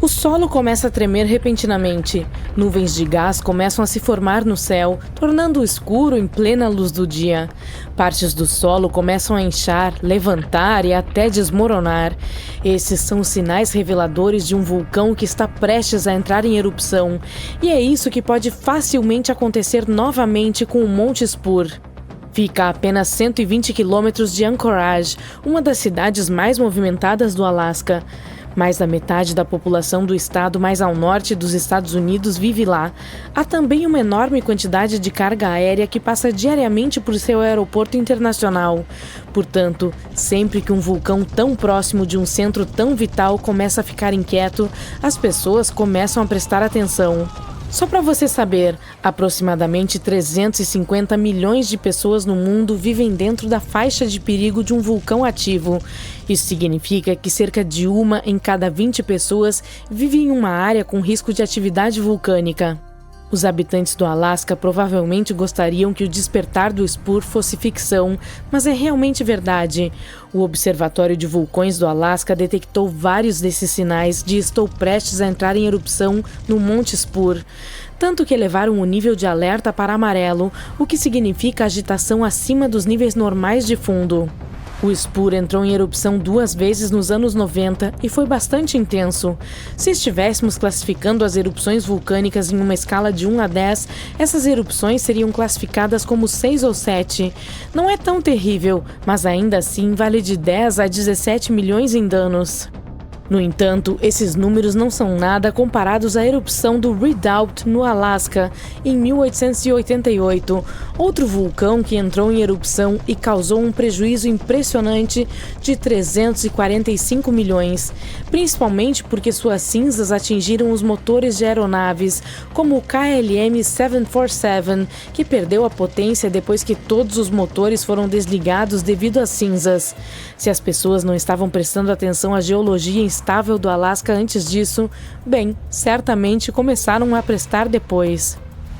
O solo começa a tremer repentinamente. Nuvens de gás começam a se formar no céu, tornando-o escuro em plena luz do dia. Partes do solo começam a inchar, levantar e até desmoronar. Esses são os sinais reveladores de um vulcão que está prestes a entrar em erupção. E é isso que pode facilmente acontecer novamente com o Monte Spur. Fica a apenas 120 quilômetros de Anchorage, uma das cidades mais movimentadas do Alasca. Mais da metade da população do estado mais ao norte dos Estados Unidos vive lá. Há também uma enorme quantidade de carga aérea que passa diariamente por seu aeroporto internacional. Portanto, sempre que um vulcão tão próximo de um centro tão vital começa a ficar inquieto, as pessoas começam a prestar atenção. Só para você saber, aproximadamente 350 milhões de pessoas no mundo vivem dentro da faixa de perigo de um vulcão ativo. Isso significa que cerca de 1 em cada 20 pessoas vive em uma área com risco de atividade vulcânica. Os habitantes do Alasca provavelmente gostariam que o despertar do Spur fosse ficção, mas é realmente verdade. O Observatório de Vulcões do Alasca detectou vários desses sinais de estou prestes a entrar em erupção no Monte Spur. Tanto que elevaram o nível de alerta para amarelo, o que significa agitação acima dos níveis normais de fundo. O Spur entrou em erupção 2 vezes nos anos 90 e foi bastante intenso. Se estivéssemos classificando as erupções vulcânicas em uma escala de 1 a 10, essas erupções seriam classificadas como 6 ou 7. Não é tão terrível, mas ainda assim vale de 10 a 17 milhões em danos. No entanto, esses números não são nada comparados à erupção do Redoubt no Alasca, em 1888, outro vulcão que entrou em erupção e causou um prejuízo impressionante de 345 milhões, principalmente porque suas cinzas atingiram os motores de aeronaves, como o KLM 747, que perdeu a potência depois que todos os motores foram desligados devido às cinzas. Se as pessoas não estavam prestando atenção à geologia instável do Alasca antes disso, bem, certamente começaram a prestar depois.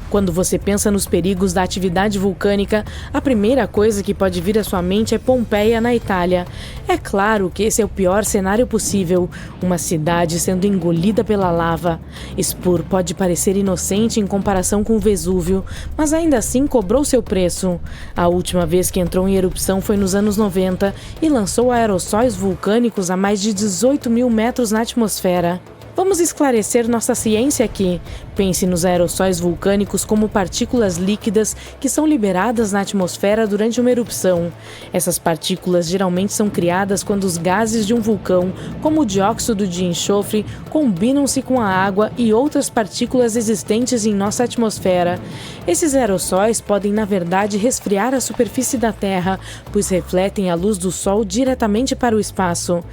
Quando você pensa nos perigos da atividade vulcânica, a primeira coisa que pode vir à sua mente é Pompeia, na Itália. É claro que esse é o pior cenário possível, uma cidade sendo engolida pela lava. Spur pode parecer inocente em comparação com o Vesúvio, mas ainda assim cobrou seu preço. A última vez que entrou em erupção foi nos anos 90 e lançou aerossóis vulcânicos a mais de 18 mil metros na atmosfera. Vamos esclarecer nossa ciência aqui. Pense nos aerossóis vulcânicos como partículas líquidas que são liberadas na atmosfera durante uma erupção. Essas partículas geralmente são criadas quando os gases de um vulcão, como o dióxido de enxofre, combinam-se com a água e outras partículas existentes em nossa atmosfera. Esses aerossóis podem, na verdade, resfriar a superfície da Terra, pois refletem a luz do Sol diretamente para o espaço.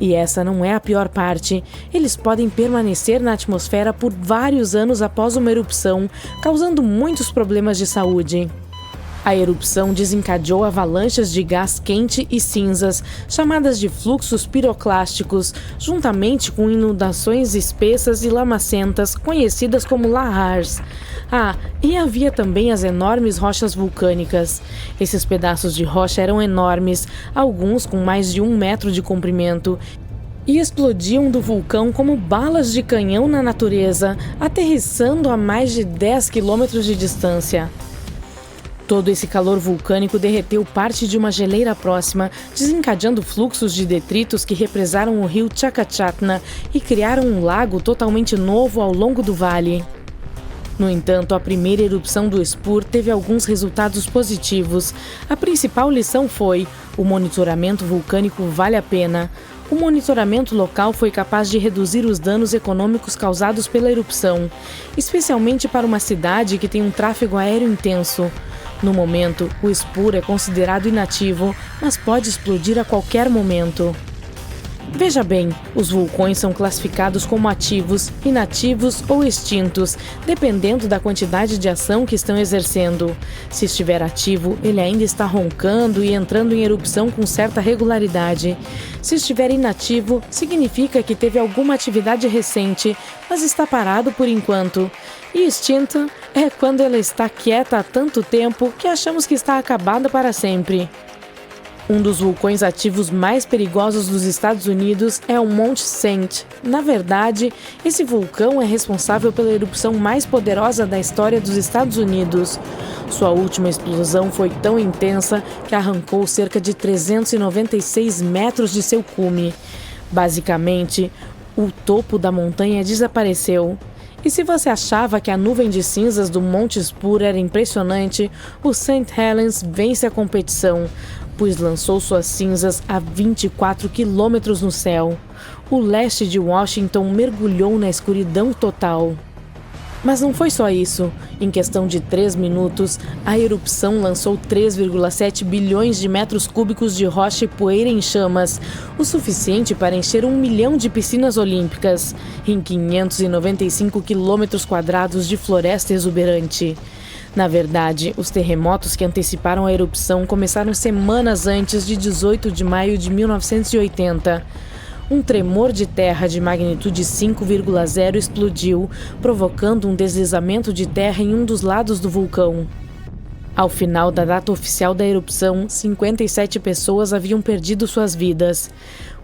E essa não é a pior parte. Eles podem permanecer na atmosfera por vários anos após uma erupção, causando muitos problemas de saúde. A erupção desencadeou avalanches de gás quente e cinzas, chamadas de fluxos piroclásticos, juntamente com inundações espessas e lamacentas, conhecidas como lahars. E havia também as enormes rochas vulcânicas. Esses pedaços de rocha eram enormes, alguns com mais de 1 metro de comprimento, e explodiam do vulcão como balas de canhão na natureza, aterrissando a mais de 10 quilômetros de distância. Todo esse calor vulcânico derreteu parte de uma geleira próxima, desencadeando fluxos de detritos que represaram o rio Chakachatna e criaram um lago totalmente novo ao longo do vale. No entanto, a primeira erupção do Spur teve alguns resultados positivos. A principal lição foi: o monitoramento vulcânico vale a pena. O monitoramento local foi capaz de reduzir os danos econômicos causados pela erupção, especialmente para uma cidade que tem um tráfego aéreo intenso. No momento, o Spur é considerado inativo, mas pode explodir a qualquer momento. Veja bem, os vulcões são classificados como ativos, inativos ou extintos, dependendo da quantidade de ação que estão exercendo. Se estiver ativo, ele ainda está roncando e entrando em erupção com certa regularidade. Se estiver inativo, significa que teve alguma atividade recente, mas está parado por enquanto. E extinta é quando ela está quieta há tanto tempo que achamos que está acabada para sempre. Um dos vulcões ativos mais perigosos dos Estados Unidos é o Monte St. Na verdade, esse vulcão é responsável pela erupção mais poderosa da história dos Estados Unidos. Sua última explosão foi tão intensa que arrancou cerca de 396 metros de seu cume. Basicamente, o topo da montanha desapareceu. E se você achava que a nuvem de cinzas do Monte Spur era impressionante, o St. Helens vence a competição, pois lançou suas cinzas a 24 quilômetros no céu. O leste de Washington mergulhou na escuridão total. Mas não foi só isso. Em questão de 3 minutos, a erupção lançou 3,7 bilhões de metros cúbicos de rocha e poeira em chamas, o suficiente para encher 1 milhão de piscinas olímpicas, em 595 quilômetros quadrados de floresta exuberante. Na verdade, os terremotos que anteciparam a erupção começaram semanas antes de 18 de maio de 1980. Um tremor de terra de magnitude 5,0 explodiu, provocando um deslizamento de terra em um dos lados do vulcão. Ao final da data oficial da erupção, 57 pessoas haviam perdido suas vidas.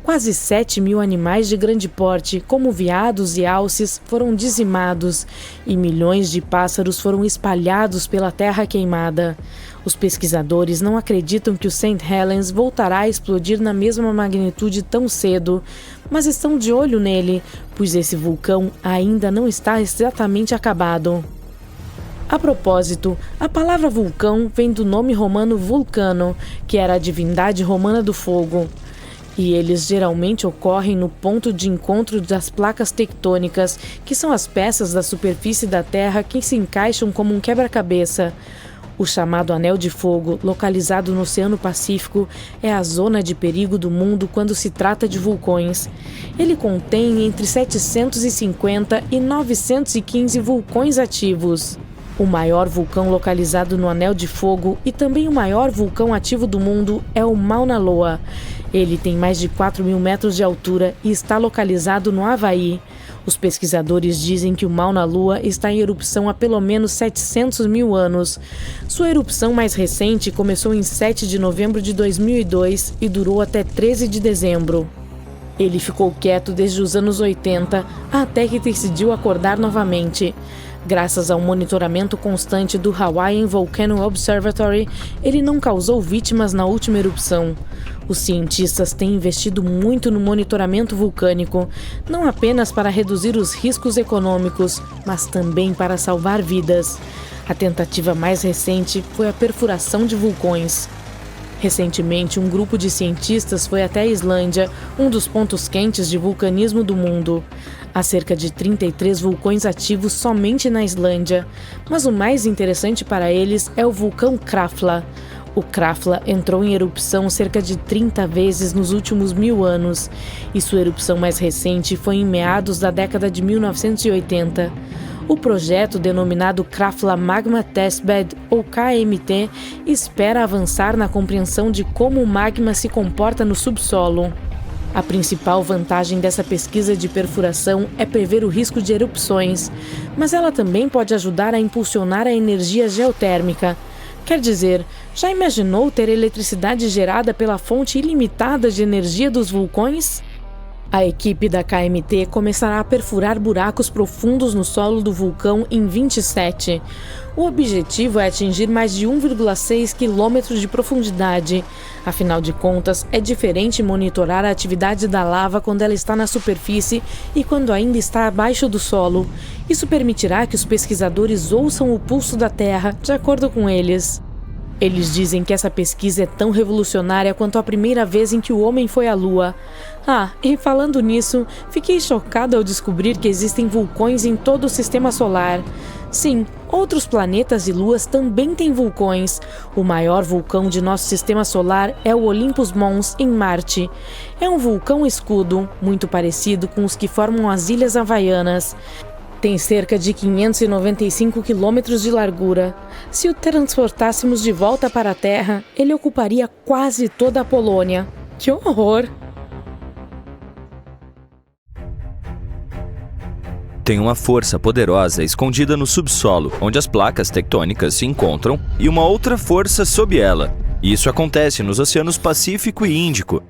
Quase 7.000 animais de grande porte, como veados e alces, foram dizimados e milhões de pássaros foram espalhados pela terra queimada. Os pesquisadores não acreditam que o St. Helens voltará a explodir na mesma magnitude tão cedo, mas estão de olho nele, pois esse vulcão ainda não está exatamente acabado. A propósito, a palavra vulcão vem do nome romano vulcano, que era a divindade romana do fogo. E eles geralmente ocorrem no ponto de encontro das placas tectônicas, que são as peças da superfície da Terra que se encaixam como um quebra-cabeça. O chamado Anel de Fogo, localizado no Oceano Pacífico, é a zona de perigo do mundo quando se trata de vulcões. Ele contém entre 750 e 915 vulcões ativos. O maior vulcão localizado no Anel de Fogo e também o maior vulcão ativo do mundo é o Mauna Loa. Ele tem mais de 4.000 metros de altura e está localizado no Havaí. Os pesquisadores dizem que o Mauna Loa está em erupção há pelo menos 700 mil anos. Sua erupção mais recente começou em 7 de novembro de 2002 e durou até 13 de dezembro. Ele ficou quieto desde os anos 80 até que decidiu acordar novamente. Graças ao monitoramento constante do Hawaiian Volcano Observatory, ele não causou vítimas na última erupção. Os cientistas têm investido muito no monitoramento vulcânico, não apenas para reduzir os riscos econômicos, mas também para salvar vidas. A tentativa mais recente foi a perfuração de vulcões. Recentemente, um grupo de cientistas foi até a Islândia, um dos pontos quentes de vulcanismo do mundo. Há cerca de 33 vulcões ativos somente na Islândia, mas o mais interessante para eles é o vulcão Krafla. O Krafla entrou em erupção cerca de 30 vezes nos últimos 1000 anos, e sua erupção mais recente foi em meados da década de 1980. O projeto, denominado Krafla Magma Testbed, ou KMT, espera avançar na compreensão de como o magma se comporta no subsolo. A principal vantagem dessa pesquisa de perfuração é prever o risco de erupções, mas ela também pode ajudar a impulsionar a energia geotérmica. Quer dizer, já imaginou ter eletricidade gerada pela fonte ilimitada de energia dos vulcões? A equipe da KMT começará a perfurar buracos profundos no solo do vulcão em 27. O objetivo é atingir mais de 1,6 quilômetros de profundidade. Afinal de contas, é diferente monitorar a atividade da lava quando ela está na superfície e quando ainda está abaixo do solo. Isso permitirá que os pesquisadores ouçam o pulso da Terra, de acordo com eles. Eles dizem que essa pesquisa é tão revolucionária quanto a primeira vez em que o homem foi à Lua. Ah, e falando nisso, fiquei chocada ao descobrir que existem vulcões em todo o sistema solar. Sim, outros planetas e luas também têm vulcões. O maior vulcão de nosso sistema solar é o Olympus Mons, em Marte. É um vulcão escudo, muito parecido com os que formam as Ilhas Havaianas. Tem cerca de 595 quilômetros de largura. Se o transportássemos de volta para a Terra, ele ocuparia quase toda a Polônia. Que horror! Tem uma força poderosa escondida no subsolo, onde as placas tectônicas se encontram, e uma outra força sob ela. Isso acontece nos oceanos Pacífico e Índico.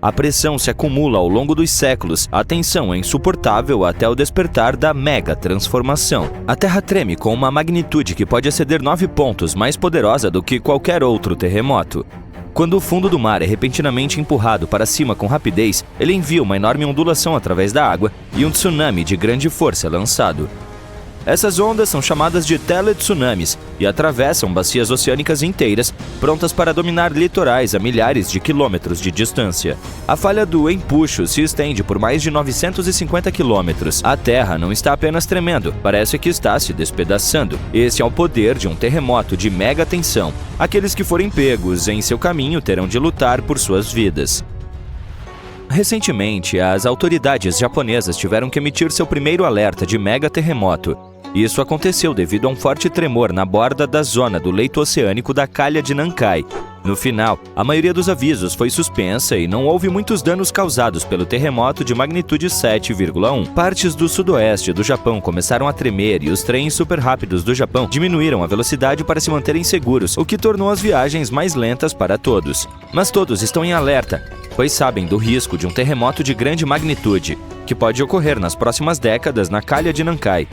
A pressão se acumula ao longo dos séculos, a tensão é insuportável até o despertar da mega-transformação. A Terra treme com uma magnitude que pode exceder 9 pontos, mais poderosa do que qualquer outro terremoto. Quando o fundo do mar é repentinamente empurrado para cima com rapidez, ele envia uma enorme ondulação através da água e um tsunami de grande força é lançado. Essas ondas são chamadas de teletsunamis e atravessam bacias oceânicas inteiras, prontas para dominar litorais a milhares de quilômetros de distância. A falha do empuxo se estende por mais de 950 quilômetros. A Terra não está apenas tremendo, parece que está se despedaçando. Esse é o poder de um terremoto de mega tensão. Aqueles que forem pegos em seu caminho terão de lutar por suas vidas. Recentemente, as autoridades japonesas tiveram que emitir seu primeiro alerta de mega terremoto. Isso aconteceu devido a um forte tremor na borda da zona do leito oceânico da calha de Nankai. No final, a maioria dos avisos foi suspensa e não houve muitos danos causados pelo terremoto de magnitude 7,1. Partes do sudoeste do Japão começaram a tremer e os trens super rápidos do Japão diminuíram a velocidade para se manterem seguros, o que tornou as viagens mais lentas para todos. Mas todos estão em alerta, pois sabem do risco de um terremoto de grande magnitude, que pode ocorrer nas próximas décadas na calha de Nankai.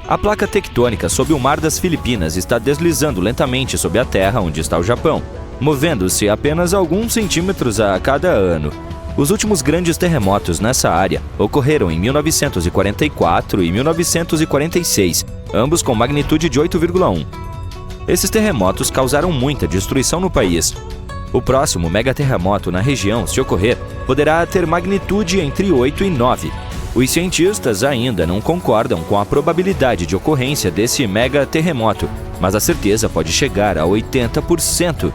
A placa tectônica sob o mar das Filipinas está deslizando lentamente sob a terra onde está o Japão, movendo-se apenas alguns centímetros a cada ano. Os últimos grandes terremotos nessa área ocorreram em 1944 e 1946, ambos com magnitude de 8,1. Esses terremotos causaram muita destruição no país. O próximo megaterremoto na região, se ocorrer, poderá ter magnitude entre 8 e 9. Os cientistas ainda não concordam com a probabilidade de ocorrência desse mega-terremoto, mas a certeza pode chegar a 80%.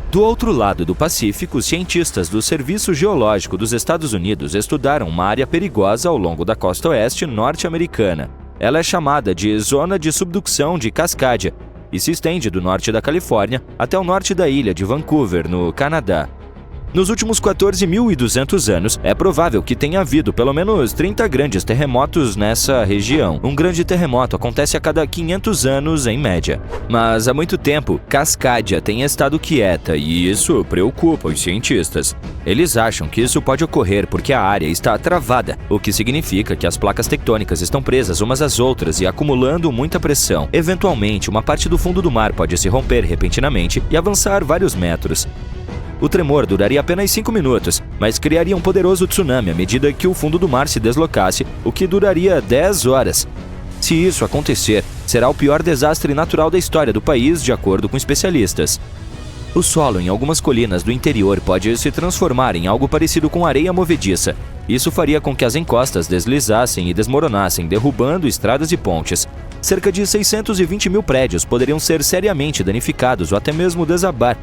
Do outro lado do Pacífico, cientistas do Serviço Geológico dos Estados Unidos estudaram uma área perigosa ao longo da costa oeste norte-americana. Ela é chamada de Zona de Subdução de Cascadia e se estende do norte da Califórnia até o norte da ilha de Vancouver, no Canadá. Nos últimos 14.200 anos, é provável que tenha havido pelo menos 30 grandes terremotos nessa região. Um grande terremoto acontece a cada 500 anos, em média. Mas há muito tempo, Cascadia tem estado quieta e isso preocupa os cientistas. Eles acham que isso pode ocorrer porque a área está travada, o que significa que as placas tectônicas estão presas umas às outras e acumulando muita pressão. Eventualmente, uma parte do fundo do mar pode se romper repentinamente e avançar vários metros. O tremor duraria apenas 5 minutos, mas criaria um poderoso tsunami à medida que o fundo do mar se deslocasse, o que duraria 10 horas. Se isso acontecer, será o pior desastre natural da história do país, de acordo com especialistas. O solo em algumas colinas do interior pode se transformar em algo parecido com areia movediça. Isso faria com que as encostas deslizassem e desmoronassem, derrubando estradas e pontes. Cerca de 620 mil prédios poderiam ser seriamente danificados ou até mesmo desabar,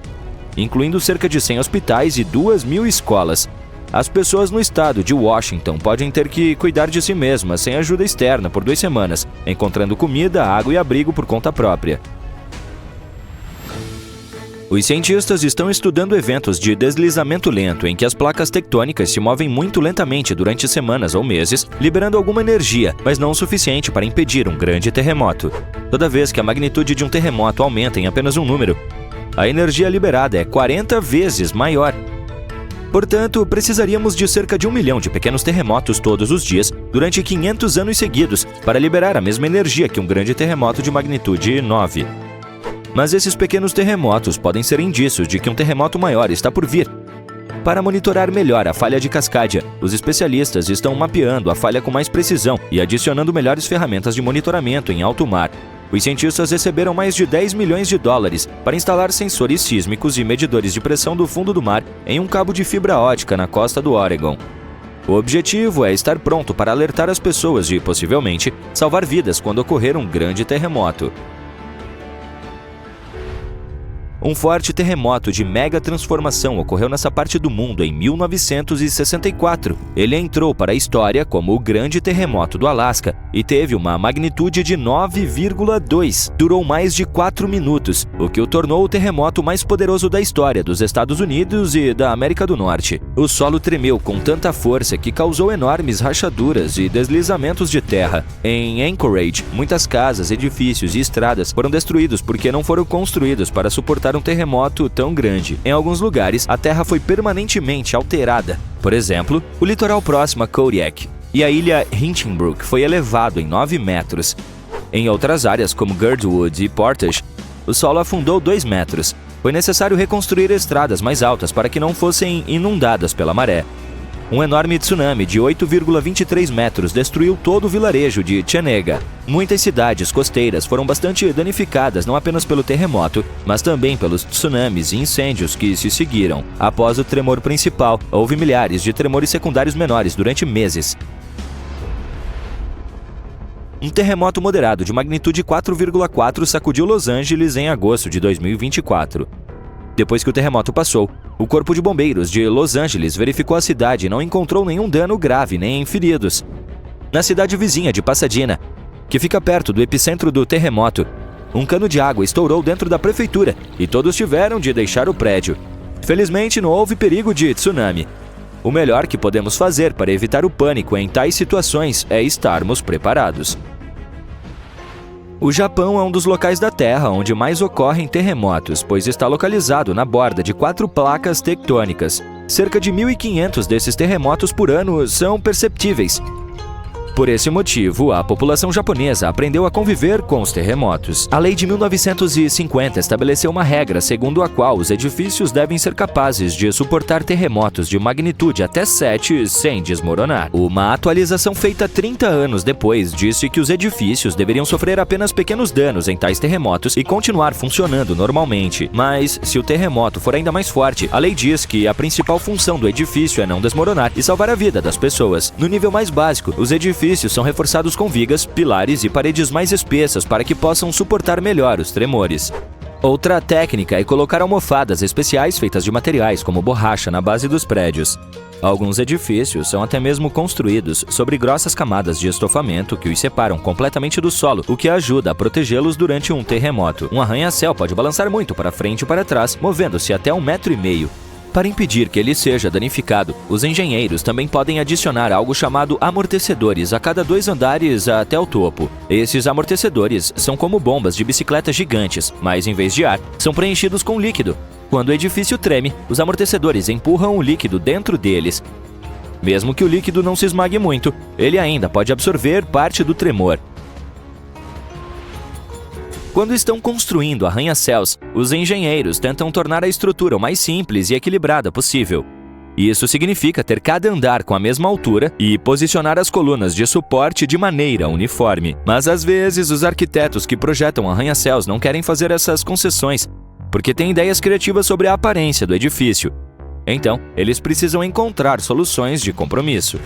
incluindo cerca de 100 hospitais e 2.000 escolas. As pessoas no estado de Washington podem ter que cuidar de si mesmas sem ajuda externa por 2 semanas, encontrando comida, água e abrigo por conta própria. Os cientistas estão estudando eventos de deslizamento lento em que as placas tectônicas se movem muito lentamente durante semanas ou meses, liberando alguma energia, mas não o suficiente para impedir um grande terremoto. Toda vez que a magnitude de um terremoto aumenta em apenas um número, a energia liberada é 40 vezes maior. Portanto, precisaríamos de cerca de 1 milhão de pequenos terremotos todos os dias durante 500 anos seguidos para liberar a mesma energia que um grande terremoto de magnitude 9. Mas esses pequenos terremotos podem ser indícios de que um terremoto maior está por vir. Para monitorar melhor a falha de Cascadia, os especialistas estão mapeando a falha com mais precisão e adicionando melhores ferramentas de monitoramento em alto mar. Os cientistas receberam mais de 10 milhões de dólares para instalar sensores sísmicos e medidores de pressão do fundo do mar em um cabo de fibra ótica na costa do Oregon. O objetivo é estar pronto para alertar as pessoas e, possivelmente, salvar vidas quando ocorrer um grande terremoto. Um forte terremoto de mega transformação ocorreu nessa parte do mundo em 1964. Ele entrou para a história como o Grande Terremoto do Alasca e teve uma magnitude de 9,2. Durou mais de 4 minutos, o que o tornou o terremoto mais poderoso da história dos Estados Unidos e da América do Norte. O solo tremeu com tanta força que causou enormes rachaduras e deslizamentos de terra. Em Anchorage, muitas casas, edifícios e estradas foram destruídos porque não foram construídos para suportar um terremoto tão grande. Em alguns lugares, a terra foi permanentemente alterada. Por exemplo, o litoral próximo a Kodiak e a ilha Hinchinbrook foi elevado em 9 metros. Em outras áreas, como Girdwood e Portage, o solo afundou 2 metros. Foi necessário reconstruir estradas mais altas para que não fossem inundadas pela maré. Um enorme tsunami de 8,23 metros destruiu todo o vilarejo de Chenega. Muitas cidades costeiras foram bastante danificadas não apenas pelo terremoto, mas também pelos tsunamis e incêndios que se seguiram. Após o tremor principal, houve milhares de tremores secundários menores durante meses. Um terremoto moderado de magnitude 4,4 sacudiu Los Angeles em agosto de 2024. Depois que o terremoto passou, o Corpo de Bombeiros de Los Angeles verificou a cidade e não encontrou nenhum dano grave nem feridos. Na cidade vizinha de Pasadena, que fica perto do epicentro do terremoto, um cano de água estourou dentro da prefeitura e todos tiveram de deixar o prédio. Felizmente, não houve perigo de tsunami. O melhor que podemos fazer para evitar o pânico em tais situações é estarmos preparados. O Japão é um dos locais da Terra onde mais ocorrem terremotos, pois está localizado na borda de 4 placas tectônicas. Cerca de 1.500 desses terremotos por ano são perceptíveis. Por esse motivo, a população japonesa aprendeu a conviver com os terremotos. A lei de 1950 estabeleceu uma regra segundo a qual os edifícios devem ser capazes de suportar terremotos de magnitude até 7 sem desmoronar. Uma atualização feita 30 anos depois disse que os edifícios deveriam sofrer apenas pequenos danos em tais terremotos e continuar funcionando normalmente. Mas, se o terremoto for ainda mais forte, a lei diz que a principal função do edifício é não desmoronar e salvar a vida das pessoas. No nível mais básico, os edifícios são reforçados com vigas, pilares e paredes mais espessas para que possam suportar melhor os tremores. Outra técnica é colocar almofadas especiais feitas de materiais como borracha na base dos prédios. Alguns edifícios são até mesmo construídos sobre grossas camadas de estofamento que os separam completamente do solo, o que ajuda a protegê-los durante um terremoto. Um arranha-céu pode balançar muito para frente e para trás, movendo-se até 1,5 metro. Para impedir que ele seja danificado, os engenheiros também podem adicionar algo chamado amortecedores a cada 2 andares até o topo. Esses amortecedores são como bombas de bicicleta gigantes, mas em vez de ar, são preenchidos com líquido. Quando o edifício treme, os amortecedores empurram o líquido dentro deles. Mesmo que o líquido não se esmague muito, ele ainda pode absorver parte do tremor. Quando estão construindo arranha-céus, os engenheiros tentam tornar a estrutura o mais simples e equilibrada possível. Isso significa ter cada andar com a mesma altura e posicionar as colunas de suporte de maneira uniforme. Mas às vezes os arquitetos que projetam arranha-céus não querem fazer essas concessões, porque têm ideias criativas sobre a aparência do edifício. Então, eles precisam encontrar soluções de compromisso.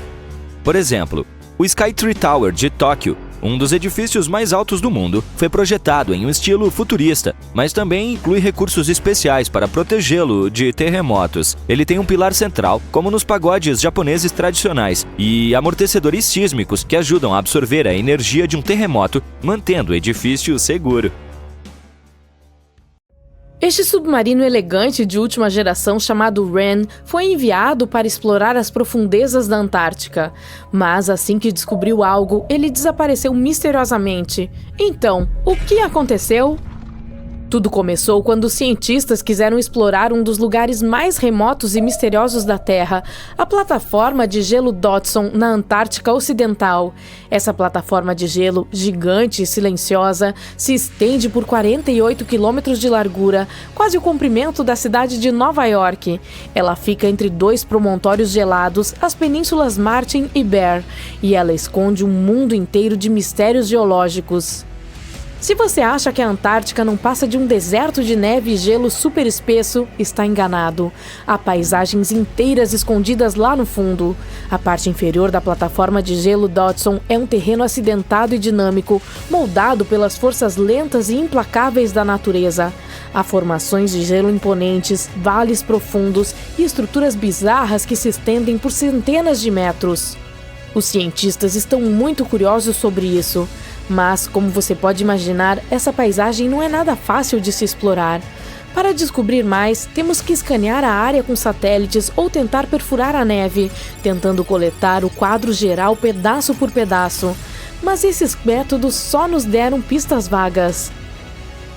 Por exemplo, o Skytree Tower de Tóquio, um dos edifícios mais altos do mundo, foi projetado em um estilo futurista, mas também inclui recursos especiais para protegê-lo de terremotos. Ele tem um pilar central, como nos pagodes japoneses tradicionais, e amortecedores sísmicos que ajudam a absorver a energia de um terremoto, mantendo o edifício seguro. Este submarino elegante de última geração chamado Wren foi enviado para explorar as profundezas da Antártica. Mas assim que descobriu algo, ele desapareceu misteriosamente. Então, o que aconteceu? Tudo começou quando os cientistas quiseram explorar um dos lugares mais remotos e misteriosos da Terra, a plataforma de gelo Dodson, na Antártica Ocidental. Essa plataforma de gelo, gigante e silenciosa, se estende por 48 quilômetros de largura, quase o comprimento da cidade de Nova York. Ela fica entre 2 promontórios gelados, as penínsulas Martin e Bear, e ela esconde um mundo inteiro de mistérios geológicos. Se você acha que a Antártica não passa de um deserto de neve e gelo super espesso, está enganado. Há paisagens inteiras escondidas lá no fundo. A parte inferior da plataforma de gelo Dodson é um terreno acidentado e dinâmico, moldado pelas forças lentas e implacáveis da natureza. Há formações de gelo imponentes, vales profundos e estruturas bizarras que se estendem por centenas de metros. Os cientistas estão muito curiosos sobre isso. Mas, como você pode imaginar, essa paisagem não é nada fácil de se explorar. Para descobrir mais, temos que escanear a área com satélites ou tentar perfurar a neve, tentando coletar o quadro geral pedaço por pedaço. Mas esses métodos só nos deram pistas vagas.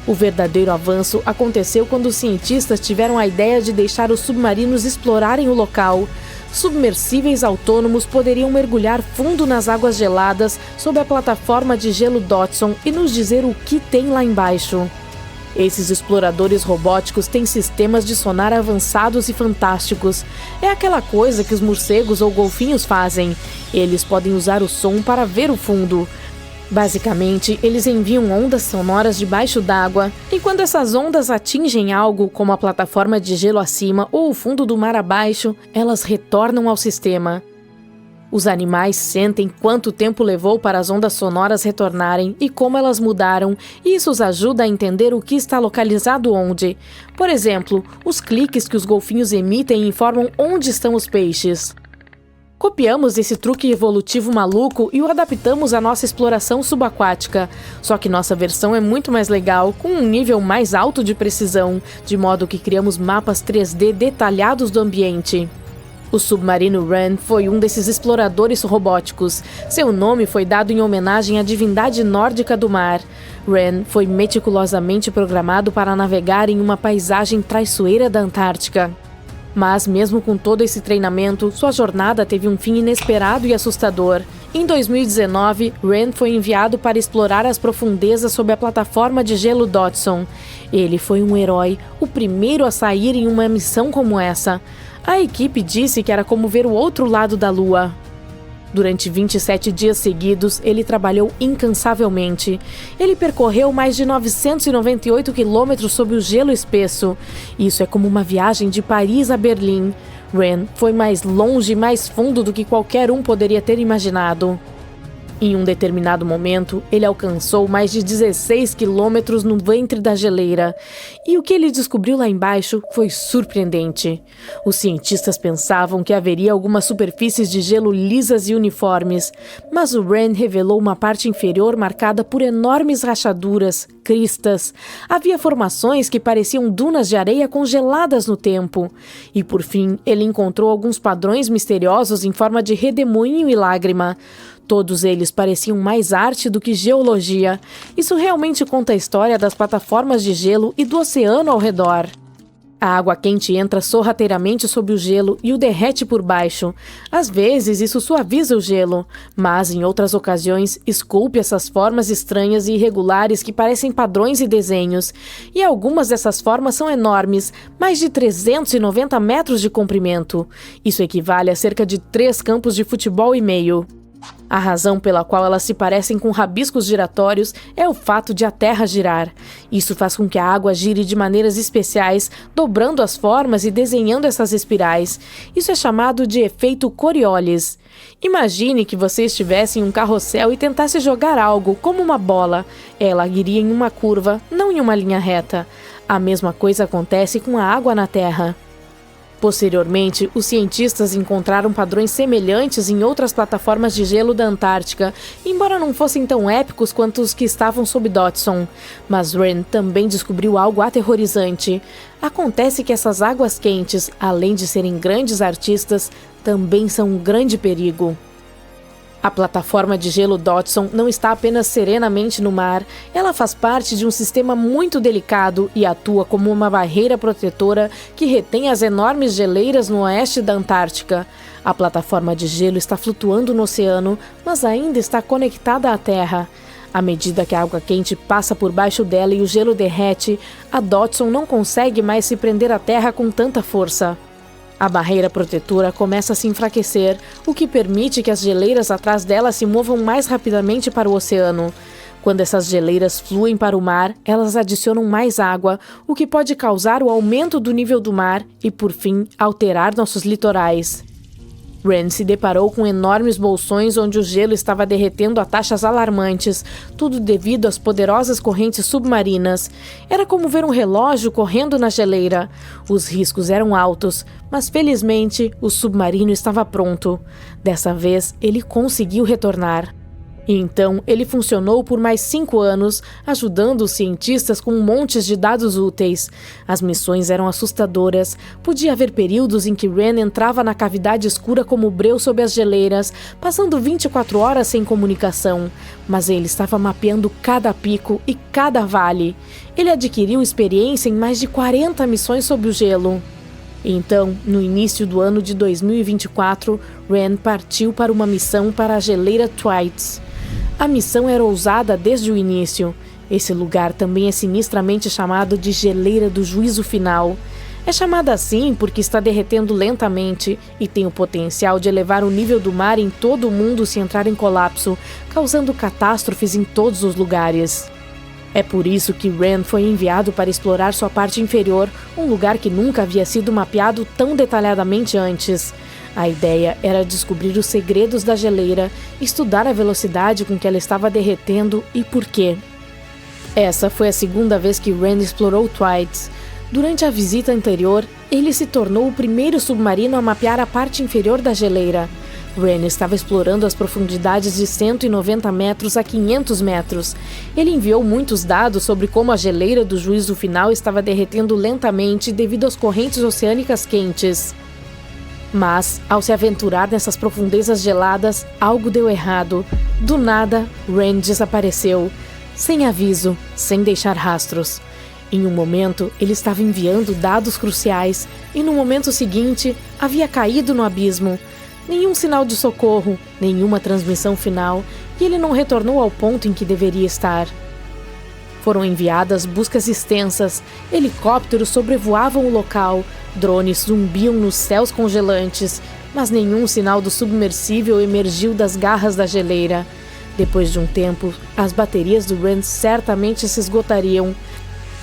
O verdadeiro avanço aconteceu quando os cientistas tiveram a ideia de deixar os submarinos explorarem o local. Submersíveis autônomos poderiam mergulhar fundo nas águas geladas sob a plataforma de gelo Dodson e nos dizer o que tem lá embaixo. Esses exploradores robóticos têm sistemas de sonar avançados e fantásticos. É aquela coisa que os morcegos ou golfinhos fazem. Eles podem usar o som para ver o fundo. Basicamente, eles enviam ondas sonoras debaixo d'água, e quando essas ondas atingem algo, como a plataforma de gelo acima ou o fundo do mar abaixo, elas retornam ao sistema. Os animais sentem quanto tempo levou para as ondas sonoras retornarem e como elas mudaram, e isso os ajuda a entender o que está localizado onde. Por exemplo, os cliques que os golfinhos emitem informam onde estão os peixes. Copiamos esse truque evolutivo maluco e o adaptamos à nossa exploração subaquática. Só que nossa versão é muito mais legal, com um nível mais alto de precisão, de modo que criamos mapas 3D detalhados do ambiente. O submarino Ren foi um desses exploradores robóticos. Seu nome foi dado em homenagem à divindade nórdica do mar. Ren foi meticulosamente programado para navegar em uma paisagem traiçoeira da Antártica. Mas, mesmo com todo esse treinamento, sua jornada teve um fim inesperado e assustador. Em 2019, Ren foi enviado para explorar as profundezas sob a plataforma de gelo Dodson. Ele foi um herói, o primeiro a sair em uma missão como essa. A equipe disse que era como ver o outro lado da Lua. Durante 27 dias seguidos, ele trabalhou incansavelmente. Ele percorreu mais de 998 quilômetros sob o gelo espesso. Isso é como uma viagem de Paris a Berlim. Ren foi mais longe e mais fundo do que qualquer um poderia ter imaginado. Em um determinado momento, ele alcançou mais de 16 quilômetros no ventre da geleira. E o que ele descobriu lá embaixo foi surpreendente. Os cientistas pensavam que haveria algumas superfícies de gelo lisas e uniformes, mas o Ren revelou uma parte inferior marcada por enormes rachaduras, cristas. Havia formações que pareciam dunas de areia congeladas no tempo. E por fim, ele encontrou alguns padrões misteriosos em forma de redemoinho e lágrima. Todos eles pareciam mais arte do que geologia. Isso realmente conta a história das plataformas de gelo e do oceano ao redor. A água quente entra sorrateiramente sob o gelo e o derrete por baixo. Às vezes, isso suaviza o gelo, mas, em outras ocasiões, esculpe essas formas estranhas e irregulares que parecem padrões e desenhos. E algumas dessas formas são enormes, mais de 390 metros de comprimento. Isso equivale a cerca de 3 campos de futebol e meio. A razão pela qual elas se parecem com rabiscos giratórios é o fato de a Terra girar. Isso faz com que a água gire de maneiras especiais, dobrando as formas e desenhando essas espirais. Isso é chamado de efeito Coriolis. Imagine que você estivesse em um carrossel e tentasse jogar algo, como uma bola. Ela iria em uma curva, não em uma linha reta. A mesma coisa acontece com a água na Terra. Posteriormente, os cientistas encontraram padrões semelhantes em outras plataformas de gelo da Antártica, embora não fossem tão épicos quanto os que estavam sob Dodson. Mas Ren também descobriu algo aterrorizante. Acontece que essas águas quentes, além de serem grandes artistas, também são um grande perigo. A plataforma de gelo Dodson não está apenas serenamente no mar, ela faz parte de um sistema muito delicado e atua como uma barreira protetora que retém as enormes geleiras no oeste da Antártica. A plataforma de gelo está flutuando no oceano, mas ainda está conectada à Terra. À medida que a água quente passa por baixo dela e o gelo derrete, a Dodson não consegue mais se prender à Terra com tanta força. A barreira protetora começa a se enfraquecer, o que permite que as geleiras atrás dela se movam mais rapidamente para o oceano. Quando essas geleiras fluem para o mar, elas adicionam mais água, o que pode causar o aumento do nível do mar e, por fim, alterar nossos litorais. Rand se deparou com enormes bolsões onde o gelo estava derretendo a taxas alarmantes, tudo devido às poderosas correntes submarinas. Era como ver um relógio correndo na geleira. Os riscos eram altos, mas felizmente o submarino estava pronto. Dessa vez, ele conseguiu retornar. E então, ele funcionou por mais 5 anos, ajudando os cientistas com montes de dados úteis. As missões eram assustadoras. Podia haver períodos em que Rand entrava na cavidade escura como breu sob as geleiras, passando 24 horas sem comunicação. Mas ele estava mapeando cada pico e cada vale. Ele adquiriu experiência em mais de 40 missões sob o gelo. Então, no início do ano de 2024, Rand partiu para uma missão para a geleira Thwaites. A missão era ousada desde o início. Esse lugar também é sinistramente chamado de Geleira do Juízo Final. É chamada assim porque está derretendo lentamente e tem o potencial de elevar o nível do mar em todo o mundo se entrar em colapso, causando catástrofes em todos os lugares. É por isso que Rand foi enviado para explorar sua parte inferior, um lugar que nunca havia sido mapeado tão detalhadamente antes. A ideia era descobrir os segredos da geleira, estudar a velocidade com que ela estava derretendo e por quê. Essa foi a segunda vez que Rand explorou Thwaites. Durante a visita anterior, ele se tornou o primeiro submarino a mapear a parte inferior da geleira. Rand estava explorando as profundidades de 190 metros a 500 metros. Ele enviou muitos dados sobre como a geleira do Juízo Final estava derretendo lentamente devido às correntes oceânicas quentes. Mas, ao se aventurar nessas profundezas geladas, algo deu errado. Do nada, Rand desapareceu, sem aviso, sem deixar rastros. Em um momento, ele estava enviando dados cruciais e no momento seguinte, havia caído no abismo. Nenhum sinal de socorro, nenhuma transmissão final, e ele não retornou ao ponto em que deveria estar. Foram enviadas buscas extensas, helicópteros sobrevoavam o local, drones zumbiam nos céus congelantes, mas nenhum sinal do submersível emergiu das garras da geleira. Depois de um tempo, as baterias do Rand certamente se esgotariam.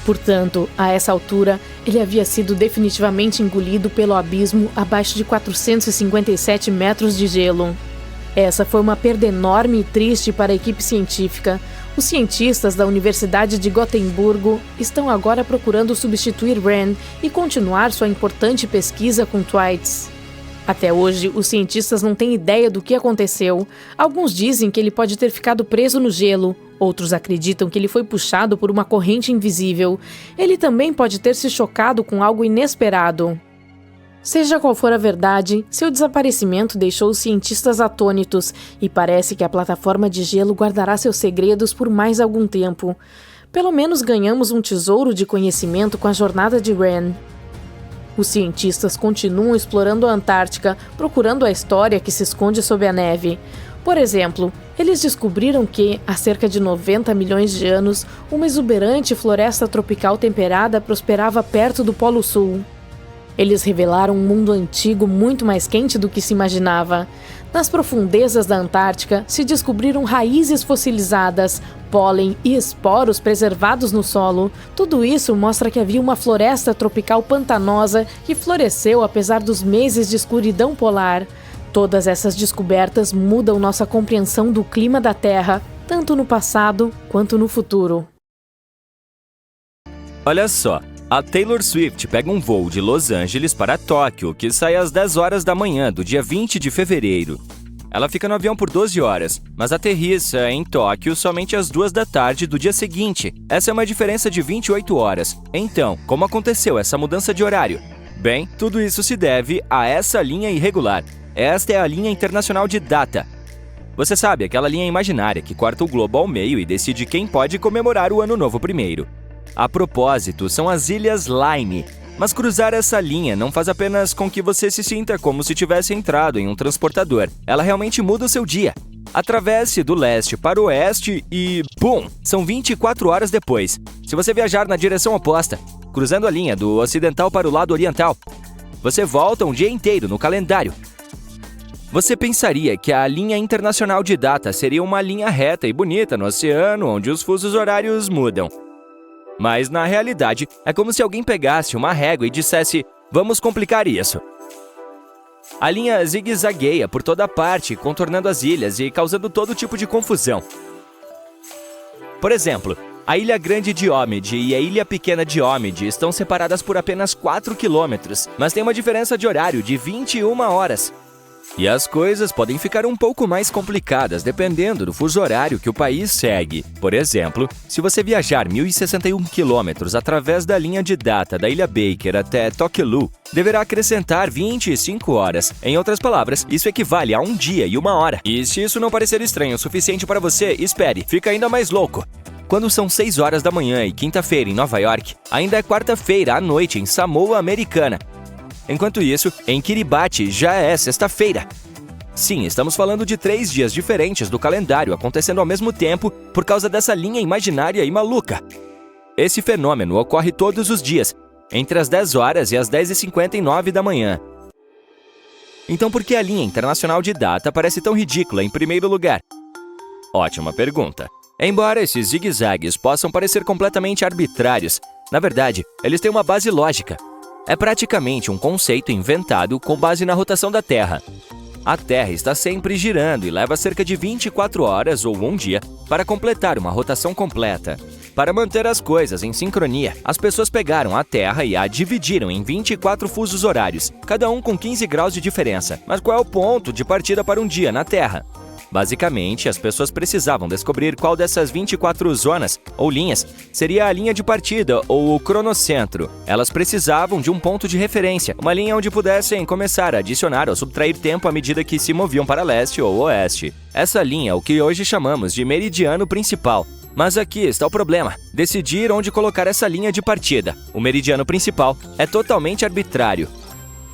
Portanto, a essa altura, ele havia sido definitivamente engolido pelo abismo abaixo de 457 metros de gelo. Essa foi uma perda enorme e triste para a equipe científica. Os cientistas da Universidade de Gotemburgo estão agora procurando substituir Rand e continuar sua importante pesquisa com Thwaites. Até hoje, os cientistas não têm ideia do que aconteceu. Alguns dizem que ele pode ter ficado preso no gelo. Outros acreditam que ele foi puxado por uma corrente invisível. Ele também pode ter se chocado com algo inesperado. Seja qual for a verdade, seu desaparecimento deixou os cientistas atônitos e parece que a plataforma de gelo guardará seus segredos por mais algum tempo. Pelo menos ganhamos um tesouro de conhecimento com a jornada de Rand. Os cientistas continuam explorando a Antártica, procurando a história que se esconde sob a neve. Por exemplo, eles descobriram que, há cerca de 90 milhões de anos, uma exuberante floresta tropical temperada prosperava perto do Polo Sul. Eles revelaram um mundo antigo muito mais quente do que se imaginava. Nas profundezas da Antártica, se descobriram raízes fossilizadas, pólen e esporos preservados no solo. Tudo isso mostra que havia uma floresta tropical pantanosa que floresceu apesar dos meses de escuridão polar. Todas essas descobertas mudam nossa compreensão do clima da Terra, tanto no passado quanto no futuro. Olha só, a Taylor Swift pega um voo de Los Angeles para Tóquio, que sai às 10 horas da manhã do dia 20 de fevereiro. Ela fica no avião por 12 horas, mas aterrissa em Tóquio somente às 2 da tarde do dia seguinte. Essa é uma diferença de 28 horas. Então, como aconteceu essa mudança de horário? Bem, tudo isso se deve a essa linha irregular. Esta é a linha internacional de data. Você sabe, aquela linha imaginária que corta o globo ao meio e decide quem pode comemorar o Ano Novo primeiro. A propósito, são as Ilhas Line. Mas cruzar essa linha não faz apenas com que você se sinta como se tivesse entrado em um transportador. Ela realmente muda o seu dia. Atravesse do leste para o oeste e, bum, são 24 horas depois. Se você viajar na direção oposta, cruzando a linha do ocidental para o lado oriental, você volta um dia inteiro no calendário. Você pensaria que a linha internacional de data seria uma linha reta e bonita no oceano, onde os fusos horários mudam. Mas, na realidade, é como se alguém pegasse uma régua e dissesse: vamos complicar isso. A linha zigue-zagueia por toda parte, contornando as ilhas e causando todo tipo de confusão. Por exemplo, a Ilha Grande Diomede e a Ilha Pequena Diomede estão separadas por apenas 4 quilômetros, mas tem uma diferença de horário de 21 horas. E as coisas podem ficar um pouco mais complicadas dependendo do fuso horário que o país segue. Por exemplo, se você viajar 1.061 quilômetros através da linha de data da Ilha Baker até Tokelau, deverá acrescentar 25 horas. Em outras palavras, isso equivale a 1 dia e 1 hora. E se isso não parecer estranho o suficiente para você, espere, fica ainda mais louco. Quando são 6 horas da manhã e quinta-feira em Nova York, ainda é quarta-feira à noite em Samoa Americana. Enquanto isso, em Kiribati já é sexta-feira. Sim, estamos falando de 3 dias diferentes do calendário acontecendo ao mesmo tempo por causa dessa linha imaginária e maluca. Esse fenômeno ocorre todos os dias, entre as 10 horas e as 10h59 da manhã. Então por que a linha internacional de data parece tão ridícula em primeiro lugar? Ótima pergunta. Embora esses zigue-zagues possam parecer completamente arbitrários, na verdade, eles têm uma base lógica. É praticamente um conceito inventado com base na rotação da Terra. A Terra está sempre girando e leva cerca de 24 horas ou 1 dia para completar uma rotação completa. Para manter as coisas em sincronia, as pessoas pegaram a Terra e a dividiram em 24 fusos horários, cada um com 15 graus de diferença. Mas qual é o ponto de partida para um dia na Terra? Basicamente, as pessoas precisavam descobrir qual dessas 24 zonas, ou linhas, seria a linha de partida, ou o cronocentro. Elas precisavam de um ponto de referência, uma linha onde pudessem começar a adicionar ou subtrair tempo à medida que se moviam para leste ou oeste. Essa linha é o que hoje chamamos de meridiano principal. Mas aqui está o problema: decidir onde colocar essa linha de partida. O meridiano principal é totalmente arbitrário.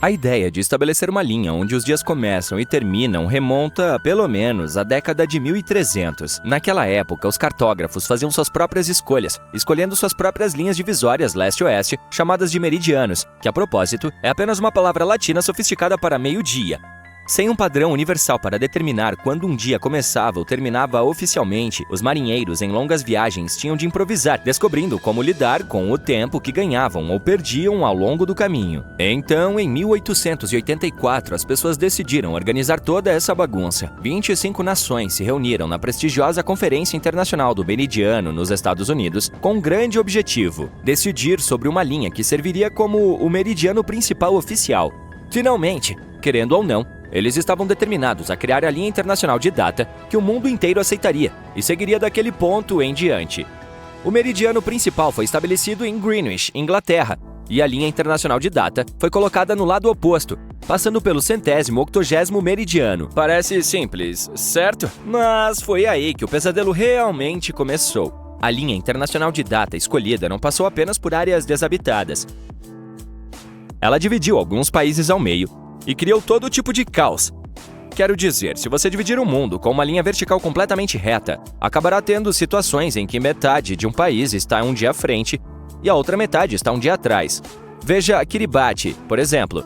A ideia de estabelecer uma linha onde os dias começam e terminam remonta a pelo menos a década de 1300. Naquela época, os cartógrafos faziam suas próprias escolhas, escolhendo suas próprias linhas divisórias leste-oeste, chamadas de meridianos, que a propósito é apenas uma palavra latina sofisticada para meio-dia. Sem um padrão universal para determinar quando um dia começava ou terminava oficialmente, os marinheiros em longas viagens tinham de improvisar, descobrindo como lidar com o tempo que ganhavam ou perdiam ao longo do caminho. Então, em 1884, as pessoas decidiram organizar toda essa bagunça. 25 nações se reuniram na prestigiosa Conferência Internacional do Meridiano nos Estados Unidos com um grande objetivo: decidir sobre uma linha que serviria como o meridiano principal oficial. Finalmente, querendo ou não, eles estavam determinados a criar a linha internacional de data que o mundo inteiro aceitaria e seguiria daquele ponto em diante. O meridiano principal foi estabelecido em Greenwich, Inglaterra, e a linha internacional de data foi colocada no lado oposto, passando pelo 180º meridiano. Parece simples, certo? Mas foi aí que o pesadelo realmente começou. A linha internacional de data escolhida não passou apenas por áreas desabitadas. Ela dividiu alguns países ao meio e criou todo tipo de caos. Quero dizer, se você dividir o mundo com uma linha vertical completamente reta, acabará tendo situações em que metade de um país está um dia à frente e a outra metade está um dia atrás. Veja Kiribati, por exemplo.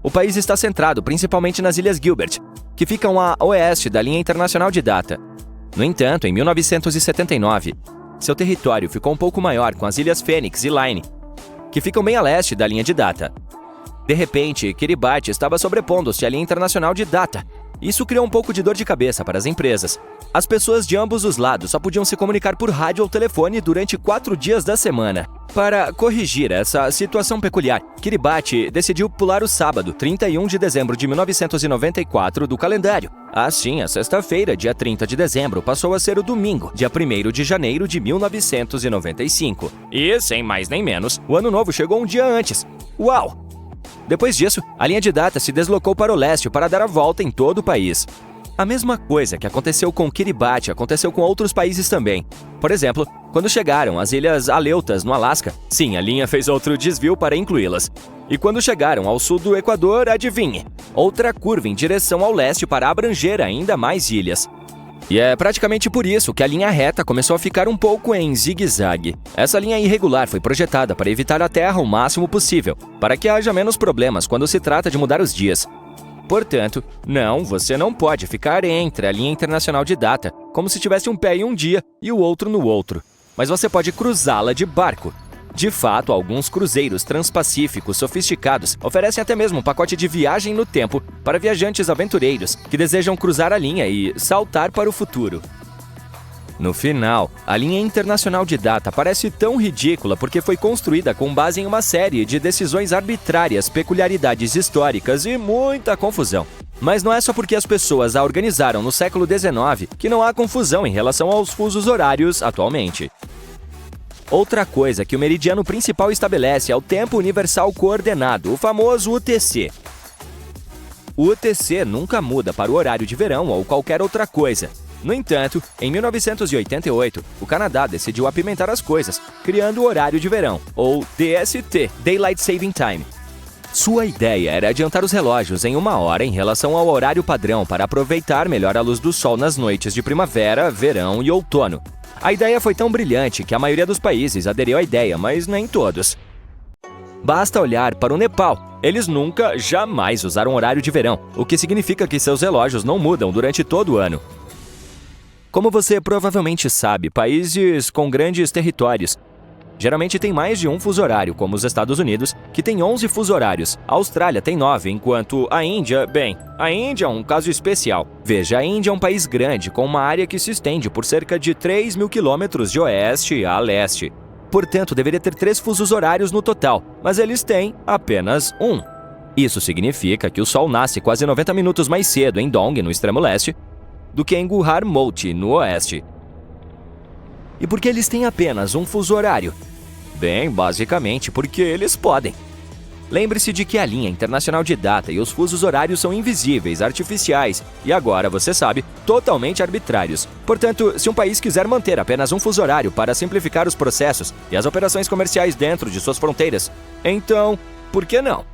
O país está centrado principalmente nas Ilhas Gilbert, que ficam a oeste da linha internacional de data. No entanto, em 1979, seu território ficou um pouco maior com as Ilhas Fênix e Line, que ficam bem a leste da linha de data. De repente, Kiribati estava sobrepondo-se à linha internacional de data. Isso criou um pouco de dor de cabeça para as empresas. As pessoas de ambos os lados só podiam se comunicar por rádio ou telefone durante 4 dias da semana. Para corrigir essa situação peculiar, Kiribati decidiu pular o sábado, 31 de dezembro de 1994, do calendário. Assim, a sexta-feira, dia 30 de dezembro, passou a ser o domingo, dia 1º de janeiro de 1995. E, sem mais nem menos, o ano novo chegou um dia antes. Uau! Depois disso, a linha de data se deslocou para o leste para dar a volta em todo o país. A mesma coisa que aconteceu com Kiribati aconteceu com outros países também. Por exemplo, quando chegaram às Ilhas Aleutas, no Alasca, sim, a linha fez outro desvio para incluí-las. E quando chegaram ao sul do Equador, adivinhe, outra curva em direção ao leste para abranger ainda mais ilhas. E é praticamente por isso que a linha reta começou a ficar um pouco em zigue-zague. Essa linha irregular foi projetada para evitar a Terra o máximo possível, para que haja menos problemas quando se trata de mudar os dias. Portanto, não, você não pode ficar entre a linha internacional de data, como se tivesse um pé em um dia e o outro no outro. Mas você pode cruzá-la de barco. De fato, alguns cruzeiros transpacíficos sofisticados oferecem até mesmo um pacote de viagem no tempo para viajantes aventureiros que desejam cruzar a linha e saltar para o futuro. No final, a linha internacional de data parece tão ridícula porque foi construída com base em uma série de decisões arbitrárias, peculiaridades históricas e muita confusão. Mas não é só porque as pessoas a organizaram no século XIX que não há confusão em relação aos fusos horários atualmente. Outra coisa que o meridiano principal estabelece é o Tempo Universal Coordenado, o famoso UTC. O UTC nunca muda para o horário de verão ou qualquer outra coisa. No entanto, em 1988, o Canadá decidiu apimentar as coisas, criando o horário de verão, ou DST, Daylight Saving Time. Sua ideia era adiantar os relógios em 1 hora em relação ao horário padrão para aproveitar melhor a luz do sol nas noites de primavera, verão e outono. A ideia foi tão brilhante que a maioria dos países aderiu à ideia, mas nem todos. Basta olhar para o Nepal. Eles nunca, jamais usaram horário de verão, o que significa que seus relógios não mudam durante todo o ano. Como você provavelmente sabe, países com grandes territórios geralmente têm mais de um fuso horário, como os Estados Unidos, que tem 11 fuso horários. A Austrália tem 9, enquanto a Índia, a Índia é um caso especial. Veja, a Índia é um país grande, com uma área que se estende por cerca de 3.000 quilômetros de oeste a leste. Portanto, deveria ter 3 fusos horários no total, mas eles têm apenas um. Isso significa que o Sol nasce quase 90 minutos mais cedo em Dong, no extremo leste, do que em Gujar Mouti, no oeste. E por que eles têm apenas um fuso horário? Bem, basicamente porque eles podem. Lembre-se de que a linha internacional de data e os fusos horários são invisíveis, artificiais e agora, você sabe, totalmente arbitrários. Portanto, se um país quiser manter apenas um fuso horário para simplificar os processos e as operações comerciais dentro de suas fronteiras, então, por que não?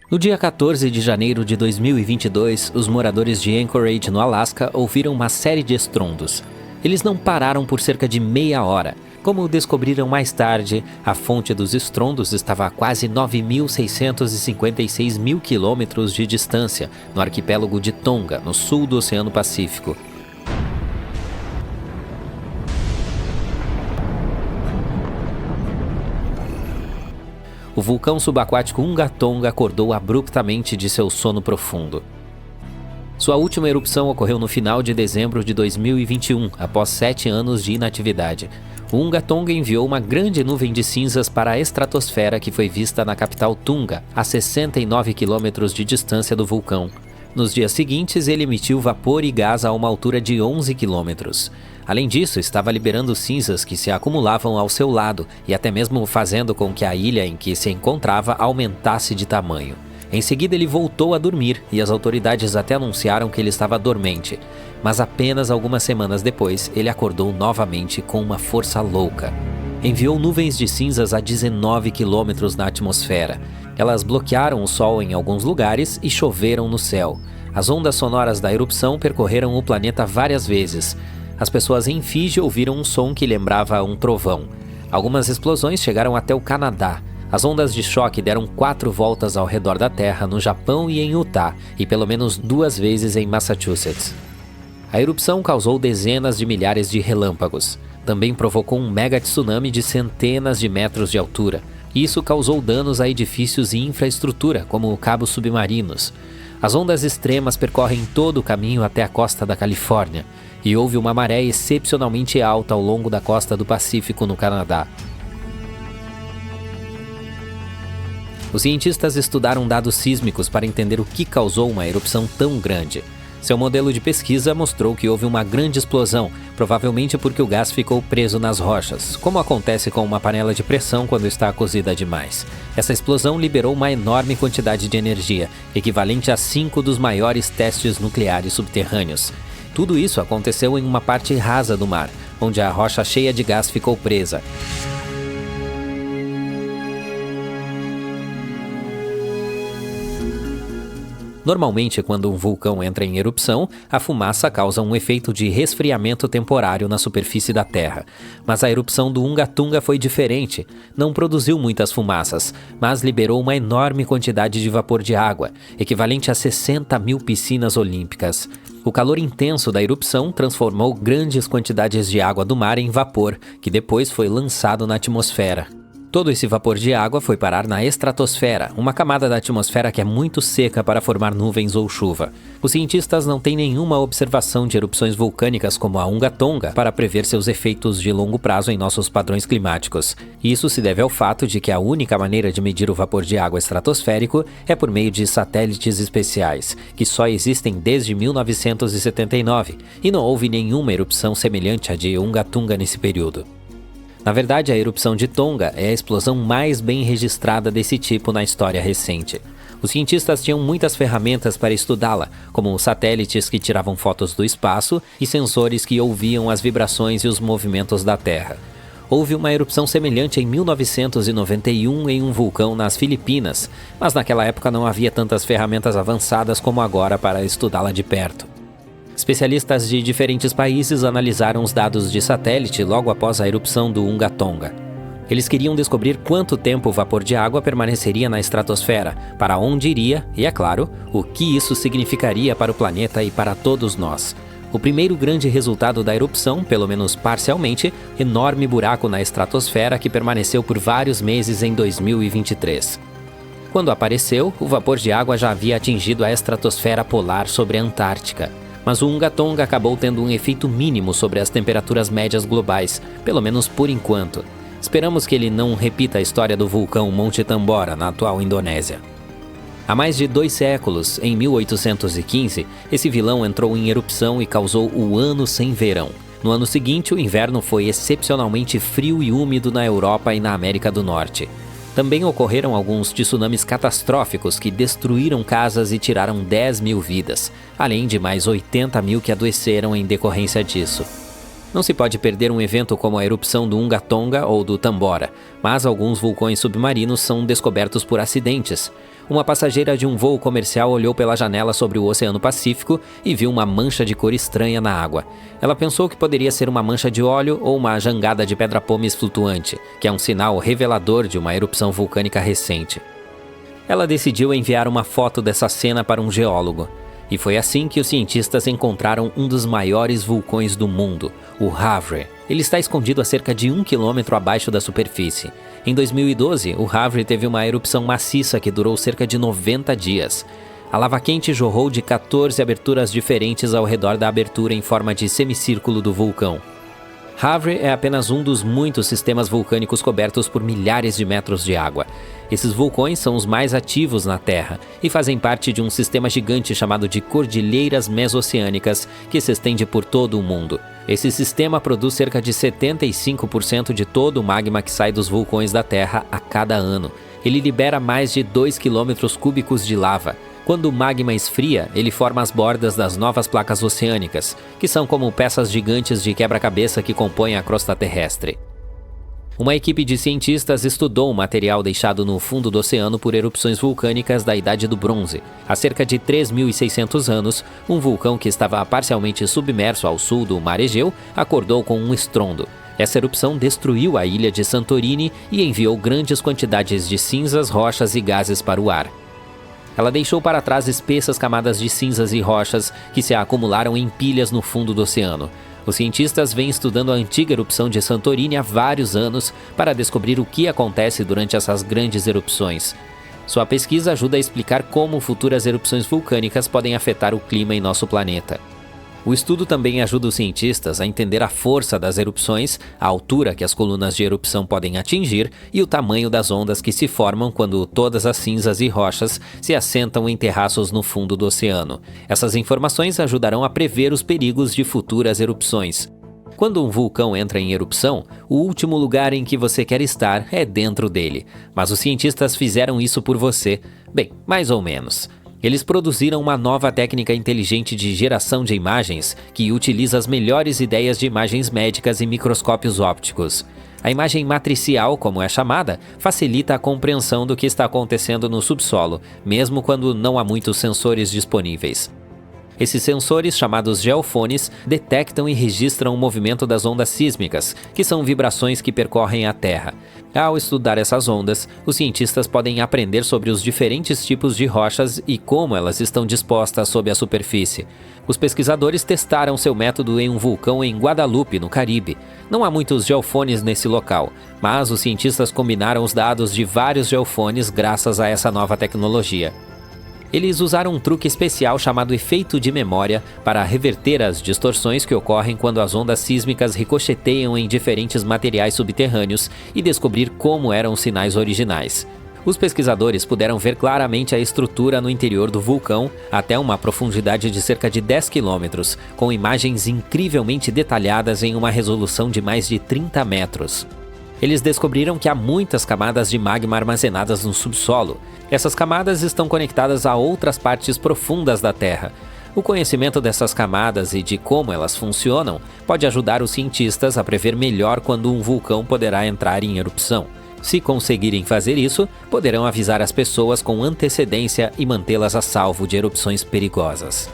No dia 14 de janeiro de 2022, os moradores de Anchorage, no Alasca, ouviram uma série de estrondos. Eles não pararam por cerca de meia hora. Como descobriram mais tarde, a fonte dos estrondos estava a quase 9.656 mil quilômetros de distância, no arquipélago de Tonga, no sul do Oceano Pacífico. O vulcão subaquático Unga Tonga acordou abruptamente de seu sono profundo. Sua última erupção ocorreu no final de dezembro de 2021, após 7 anos de inatividade. O Unga Tonga enviou uma grande nuvem de cinzas para a estratosfera que foi vista na capital Tunga, a 69 quilômetros de distância do vulcão. Nos dias seguintes, ele emitiu vapor e gás a uma altura de 11 quilômetros. Além disso, estava liberando cinzas que se acumulavam ao seu lado e até mesmo fazendo com que a ilha em que se encontrava aumentasse de tamanho. Em seguida, ele voltou a dormir e as autoridades até anunciaram que ele estava dormente. Mas apenas algumas semanas depois, ele acordou novamente com uma força louca. Enviou nuvens de cinzas a 19 quilômetros na atmosfera. Elas bloquearam o sol em alguns lugares e choveram no céu. As ondas sonoras da erupção percorreram o planeta várias vezes. As pessoas em Fiji ouviram um som que lembrava um trovão. Algumas explosões chegaram até o Canadá. As ondas de choque deram 4 voltas ao redor da Terra no Japão e em Utah, e pelo menos 2 vezes em Massachusetts. A erupção causou dezenas de milhares de relâmpagos. Também provocou um mega tsunami de centenas de metros de altura. Isso causou danos a edifícios e infraestrutura, como cabos submarinos. As ondas extremas percorrem todo o caminho até a costa da Califórnia, e houve uma maré excepcionalmente alta ao longo da costa do Pacífico no Canadá. Os cientistas estudaram dados sísmicos para entender o que causou uma erupção tão grande. Seu modelo de pesquisa mostrou que houve uma grande explosão, provavelmente porque o gás ficou preso nas rochas, como acontece com uma panela de pressão quando está cozida demais. Essa explosão liberou uma enorme quantidade de energia, equivalente a 5 dos maiores testes nucleares subterrâneos. Tudo isso aconteceu em uma parte rasa do mar, onde a rocha cheia de gás ficou presa. Normalmente, quando um vulcão entra em erupção, a fumaça causa um efeito de resfriamento temporário na superfície da Terra. Mas a erupção do Unga Tunga foi diferente. Não produziu muitas fumaças, mas liberou uma enorme quantidade de vapor de água, equivalente a 60 mil piscinas olímpicas. O calor intenso da erupção transformou grandes quantidades de água do mar em vapor, que depois foi lançado na atmosfera. Todo esse vapor de água foi parar na estratosfera, uma camada da atmosfera que é muito seca para formar nuvens ou chuva. Os cientistas não têm nenhuma observação de erupções vulcânicas como a Unga Tonga para prever seus efeitos de longo prazo em nossos padrões climáticos. Isso se deve ao fato de que a única maneira de medir o vapor de água estratosférico é por meio de satélites especiais, que só existem desde 1979, e não houve nenhuma erupção semelhante à de Unga Tunga nesse período. Na verdade, a erupção de Tonga é a explosão mais bem registrada desse tipo na história recente. Os cientistas tinham muitas ferramentas para estudá-la, como satélites que tiravam fotos do espaço e sensores que ouviam as vibrações e os movimentos da Terra. Houve uma erupção semelhante em 1991 em um vulcão nas Filipinas, mas naquela época não havia tantas ferramentas avançadas como agora para estudá-la de perto. Especialistas de diferentes países analisaram os dados de satélite logo após a erupção do Unga Tonga. Eles queriam descobrir quanto tempo o vapor de água permaneceria na estratosfera, para onde iria e, é claro, o que isso significaria para o planeta e para todos nós. O primeiro grande resultado da erupção, pelo menos parcialmente, enorme buraco na estratosfera que permaneceu por vários meses em 2023. Quando apareceu, o vapor de água já havia atingido a estratosfera polar sobre a Antártica. Mas o Unga Tonga acabou tendo um efeito mínimo sobre as temperaturas médias globais, pelo menos por enquanto. Esperamos que ele não repita a história do vulcão Monte Tambora, na atual Indonésia. Há mais de 2 séculos, em 1815, esse vilão entrou em erupção e causou o Ano Sem Verão. No ano seguinte, o inverno foi excepcionalmente frio e úmido na Europa e na América do Norte. Também ocorreram alguns tsunamis catastróficos que destruíram casas e tiraram 10 mil vidas, além de mais 80 mil que adoeceram em decorrência disso. Não se pode perder um evento como a erupção do Unga Tonga ou do Tambora, mas alguns vulcões submarinos são descobertos por acidentes. Uma passageira de um voo comercial olhou pela janela sobre o Oceano Pacífico e viu uma mancha de cor estranha na água. Ela pensou que poderia ser uma mancha de óleo ou uma jangada de pedra-pomes flutuante, que é um sinal revelador de uma erupção vulcânica recente. Ela decidiu enviar uma foto dessa cena para um geólogo. E foi assim que os cientistas encontraram um dos maiores vulcões do mundo, o Havre. Ele está escondido a cerca de 1 quilômetro abaixo da superfície. Em 2012, o Havre teve uma erupção maciça que durou cerca de 90 dias. A lava quente jorrou de 14 aberturas diferentes ao redor da abertura em forma de semicírculo do vulcão. Havre é apenas um dos muitos sistemas vulcânicos cobertos por milhares de metros de água. Esses vulcões são os mais ativos na Terra e fazem parte de um sistema gigante chamado de Cordilheiras Mesoceânicas, que se estende por todo o mundo. Esse sistema produz cerca de 75% de todo o magma que sai dos vulcões da Terra a cada ano. Ele libera mais de 2 quilômetros cúbicos de lava. Quando o magma esfria, ele forma as bordas das novas placas oceânicas, que são como peças gigantes de quebra-cabeça que compõem a crosta terrestre. Uma equipe de cientistas estudou o material deixado no fundo do oceano por erupções vulcânicas da Idade do Bronze. Há cerca de 3.600 anos, um vulcão que estava parcialmente submerso ao sul do Mar Egeu acordou com um estrondo. Essa erupção destruiu a ilha de Santorini e enviou grandes quantidades de cinzas, rochas e gases para o ar. Ela deixou para trás espessas camadas de cinzas e rochas que se acumularam em pilhas no fundo do oceano. Os cientistas vêm estudando a antiga erupção de Santorini há vários anos para descobrir o que acontece durante essas grandes erupções. Sua pesquisa ajuda a explicar como futuras erupções vulcânicas podem afetar o clima em nosso planeta. O estudo também ajuda os cientistas a entender a força das erupções, a altura que as colunas de erupção podem atingir e o tamanho das ondas que se formam quando todas as cinzas e rochas se assentam em terraços no fundo do oceano. Essas informações ajudarão a prever os perigos de futuras erupções. Quando um vulcão entra em erupção, o último lugar em que você quer estar é dentro dele. Mas os cientistas fizeram isso por você. Bem, mais ou menos. Eles produziram uma nova técnica inteligente de geração de imagens que utiliza as melhores ideias de imagens médicas e microscópios ópticos. A imagem matricial, como é chamada, facilita a compreensão do que está acontecendo no subsolo, mesmo quando não há muitos sensores disponíveis. Esses sensores, chamados geofones, detectam e registram o movimento das ondas sísmicas, que são vibrações que percorrem a Terra. Ao estudar essas ondas, os cientistas podem aprender sobre os diferentes tipos de rochas e como elas estão dispostas sob a superfície. Os pesquisadores testaram seu método em um vulcão em Guadalupe, no Caribe. Não há muitos geofones nesse local, mas os cientistas combinaram os dados de vários geofones graças a essa nova tecnologia. Eles usaram um truque especial chamado efeito de memória para reverter as distorções que ocorrem quando as ondas sísmicas ricocheteiam em diferentes materiais subterrâneos e descobrir como eram os sinais originais. Os pesquisadores puderam ver claramente a estrutura no interior do vulcão até uma profundidade de cerca de 10 quilômetros, com imagens incrivelmente detalhadas em uma resolução de mais de 30 metros. Eles descobriram que há muitas camadas de magma armazenadas no subsolo. Essas camadas estão conectadas a outras partes profundas da Terra. O conhecimento dessas camadas e de como elas funcionam pode ajudar os cientistas a prever melhor quando um vulcão poderá entrar em erupção. Se conseguirem fazer isso, poderão avisar as pessoas com antecedência e mantê-las a salvo de erupções perigosas.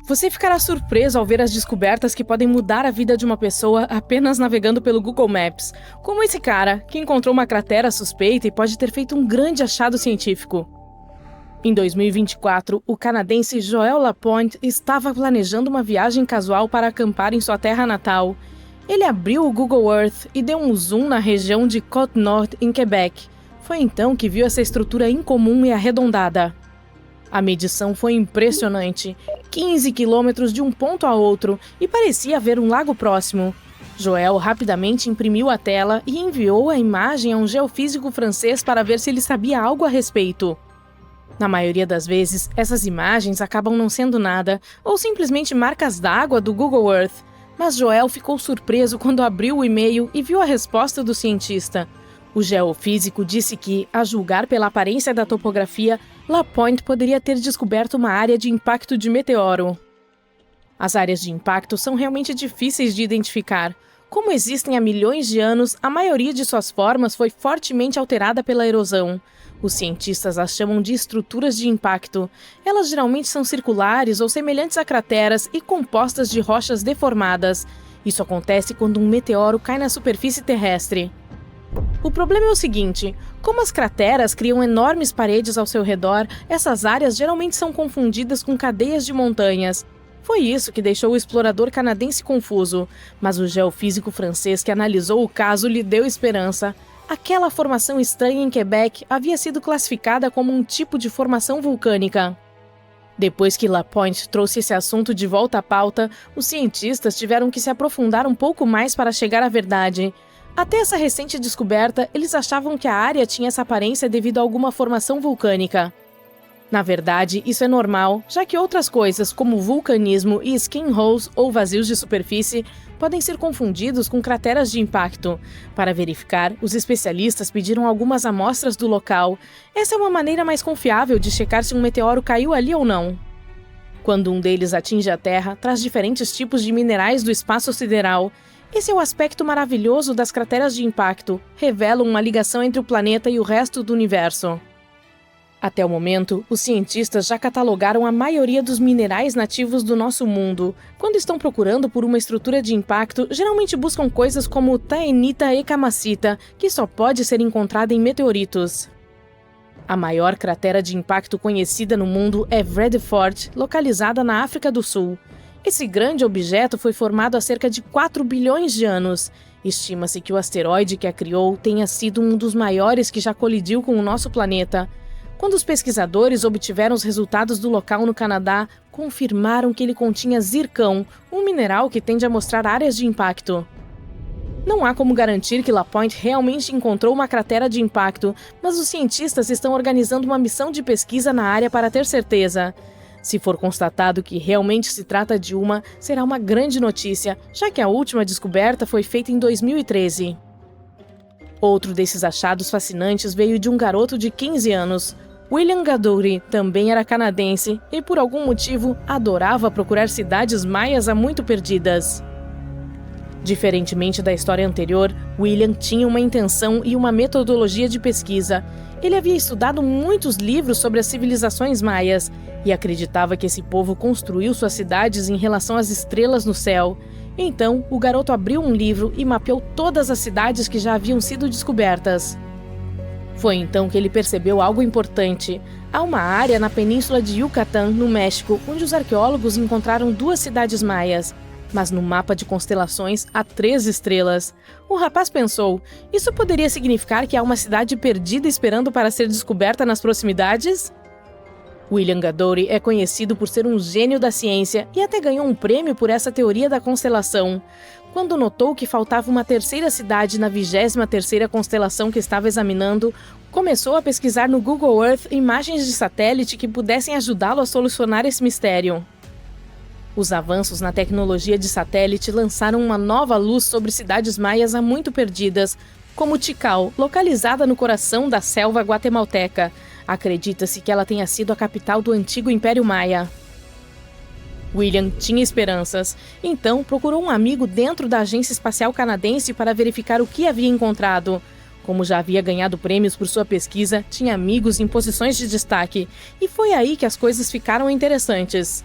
Você ficará surpreso ao ver as descobertas que podem mudar a vida de uma pessoa apenas navegando pelo Google Maps, como esse cara, que encontrou uma cratera suspeita e pode ter feito um grande achado científico. Em 2024, o canadense Joel Lapointe estava planejando uma viagem casual para acampar em sua terra natal. Ele abriu o Google Earth e deu um zoom na região de Côte-Nord, em Quebec. Foi então que viu essa estrutura incomum e arredondada. A medição foi impressionante, 15 quilômetros de um ponto a outro, e parecia haver um lago próximo. Joel rapidamente imprimiu a tela e enviou a imagem a um geofísico francês para ver se ele sabia algo a respeito. Na maioria das vezes, essas imagens acabam não sendo nada, ou simplesmente marcas d'água do Google Earth, mas Joel ficou surpreso quando abriu o e-mail e viu a resposta do cientista. O geofísico disse que, a julgar pela aparência da topografia, Lapointe poderia ter descoberto uma área de impacto de meteoro. As áreas de impacto são realmente difíceis de identificar. Como existem há milhões de anos, a maioria de suas formas foi fortemente alterada pela erosão. Os cientistas as chamam de estruturas de impacto. Elas geralmente são circulares ou semelhantes a crateras e compostas de rochas deformadas. Isso acontece quando um meteoro cai na superfície terrestre. O problema é o seguinte: como as crateras criam enormes paredes ao seu redor, essas áreas geralmente são confundidas com cadeias de montanhas. Foi isso que deixou o explorador canadense confuso, mas o geofísico francês que analisou o caso lhe deu esperança. Aquela formação estranha em Quebec havia sido classificada como um tipo de formação vulcânica. Depois que Lapointe trouxe esse assunto de volta à pauta, os cientistas tiveram que se aprofundar um pouco mais para chegar à verdade. Até essa recente descoberta, eles achavam que a área tinha essa aparência devido a alguma formação vulcânica. Na verdade, isso é normal, já que outras coisas, como vulcanismo e skin holes ou vazios de superfície, podem ser confundidos com crateras de impacto. Para verificar, os especialistas pediram algumas amostras do local. Essa é uma maneira mais confiável de checar se um meteoro caiu ali ou não. Quando um deles atinge a Terra, traz diferentes tipos de minerais do espaço sideral. Esse é o aspecto maravilhoso das crateras de impacto, revelam uma ligação entre o planeta e o resto do universo. Até o momento, os cientistas já catalogaram a maioria dos minerais nativos do nosso mundo. Quando estão procurando por uma estrutura de impacto, geralmente buscam coisas como taenita e camacita, que só pode ser encontrada em meteoritos. A maior cratera de impacto conhecida no mundo é Vredefort, localizada na África do Sul. Esse grande objeto foi formado há cerca de 4 bilhões de anos. Estima-se que o asteroide que a criou tenha sido um dos maiores que já colidiu com o nosso planeta. Quando os pesquisadores obtiveram os resultados do local no Canadá, confirmaram que ele continha zircão, um mineral que tende a mostrar áreas de impacto. Não há como garantir que Lapointe realmente encontrou uma cratera de impacto, mas os cientistas estão organizando uma missão de pesquisa na área para ter certeza. Se for constatado que realmente se trata de uma, será uma grande notícia, já que a última descoberta foi feita em 2013. Outro desses achados fascinantes veio de um garoto de 15 anos. William Gadouri também era canadense e, por algum motivo, adorava procurar cidades maias há muito perdidas. Diferentemente da história anterior, William tinha uma intenção e uma metodologia de pesquisa. Ele havia estudado muitos livros sobre as civilizações maias e acreditava que esse povo construiu suas cidades em relação às estrelas no céu. Então, o garoto abriu um livro e mapeou todas as cidades que já haviam sido descobertas. Foi então que ele percebeu algo importante. Há uma área na península de Yucatán, no México, onde os arqueólogos encontraram 2 cidades maias. Mas no mapa de constelações há 3 estrelas. O rapaz pensou, isso poderia significar que há uma cidade perdida esperando para ser descoberta nas proximidades? William Gadoury é conhecido por ser um gênio da ciência e até ganhou um prêmio por essa teoria da constelação. Quando notou que faltava uma 3ª cidade na 23ª constelação que estava examinando, começou a pesquisar no Google Earth imagens de satélite que pudessem ajudá-lo a solucionar esse mistério. Os avanços na tecnologia de satélite lançaram uma nova luz sobre cidades maias há muito perdidas, como Tikal, localizada no coração da selva guatemalteca. Acredita-se que ela tenha sido a capital do antigo Império Maia. William tinha esperanças, então procurou um amigo dentro da Agência Espacial Canadense para verificar o que havia encontrado. Como já havia ganhado prêmios por sua pesquisa, tinha amigos em posições de destaque, e foi aí que as coisas ficaram interessantes.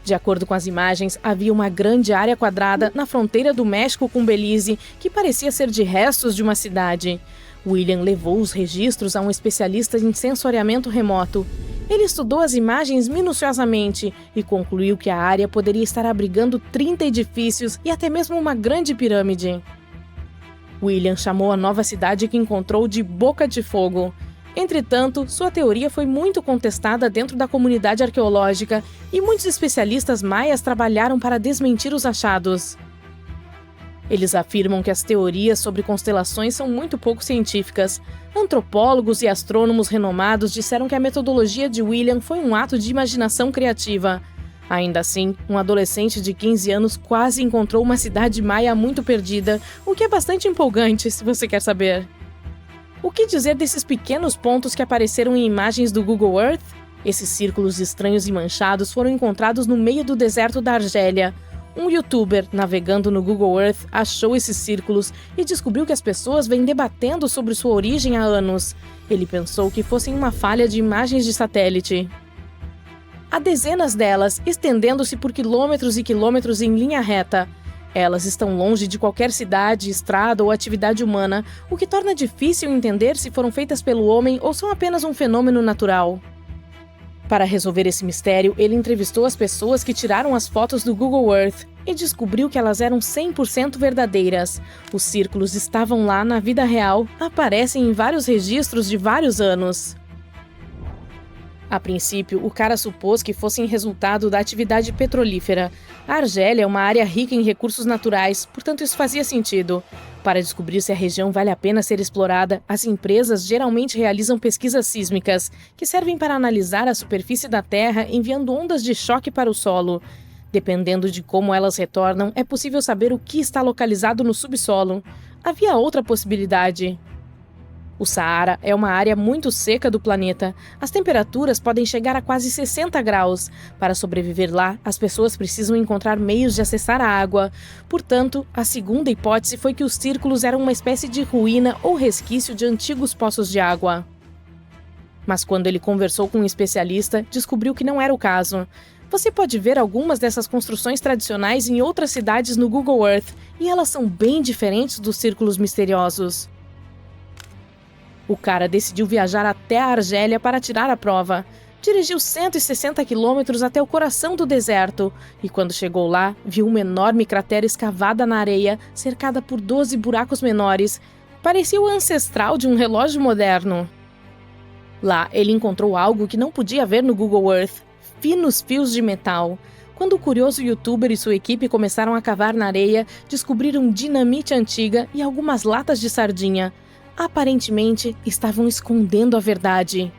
De acordo com as imagens, havia uma grande área quadrada na fronteira do México com Belize, que parecia ser de restos de uma cidade. William levou os registros a um especialista em sensoriamento remoto. Ele estudou as imagens minuciosamente e concluiu que a área poderia estar abrigando 30 edifícios e até mesmo uma grande pirâmide. William chamou a nova cidade que encontrou de Boca de Fogo. Entretanto, sua teoria foi muito contestada dentro da comunidade arqueológica e muitos especialistas maias trabalharam para desmentir os achados. Eles afirmam que as teorias sobre constelações são muito pouco científicas. Antropólogos e astrônomos renomados disseram que a metodologia de William foi um ato de imaginação criativa. Ainda assim, um adolescente de 15 anos quase encontrou uma cidade maia muito perdida, o que é bastante empolgante, se você quer saber. O que dizer desses pequenos pontos que apareceram em imagens do Google Earth? Esses círculos estranhos e manchados foram encontrados no meio do deserto da Argélia. Um youtuber, navegando no Google Earth, achou esses círculos e descobriu que as pessoas vêm debatendo sobre sua origem há anos. Ele pensou que fossem uma falha de imagens de satélite. Há dezenas delas, estendendo-se por quilômetros e quilômetros em linha reta. Elas estão longe de qualquer cidade, estrada ou atividade humana, o que torna difícil entender se foram feitas pelo homem ou são apenas um fenômeno natural. Para resolver esse mistério, ele entrevistou as pessoas que tiraram as fotos do Google Earth e descobriu que elas eram 100% verdadeiras. Os círculos estavam lá na vida real, aparecem em vários registros de vários anos. A princípio, o cara supôs que fossem resultado da atividade petrolífera. A Argélia é uma área rica em recursos naturais, portanto isso fazia sentido. Para descobrir se a região vale a pena ser explorada, as empresas geralmente realizam pesquisas sísmicas, que servem para analisar a superfície da Terra enviando ondas de choque para o solo. Dependendo de como elas retornam, é possível saber o que está localizado no subsolo. Havia outra possibilidade. O Saara é uma área muito seca do planeta. As temperaturas podem chegar a quase 60 graus. Para sobreviver lá, as pessoas precisam encontrar meios de acessar a água. Portanto, a segunda hipótese foi que os círculos eram uma espécie de ruína ou resquício de antigos poços de água. Mas quando ele conversou com um especialista, descobriu que não era o caso. Você pode ver algumas dessas construções tradicionais em outras cidades no Google Earth, e elas são bem diferentes dos círculos misteriosos. O cara decidiu viajar até a Argélia para tirar a prova. Dirigiu 160 quilômetros até o coração do deserto e, quando chegou lá, viu uma enorme cratera escavada na areia, cercada por 12 buracos menores. Parecia o ancestral de um relógio moderno. Lá, ele encontrou algo que não podia ver no Google Earth: finos fios de metal. Quando o curioso youtuber e sua equipe começaram a cavar na areia, descobriram dinamite antiga e algumas latas de sardinha. Aparentemente, estavam escondendo a verdade.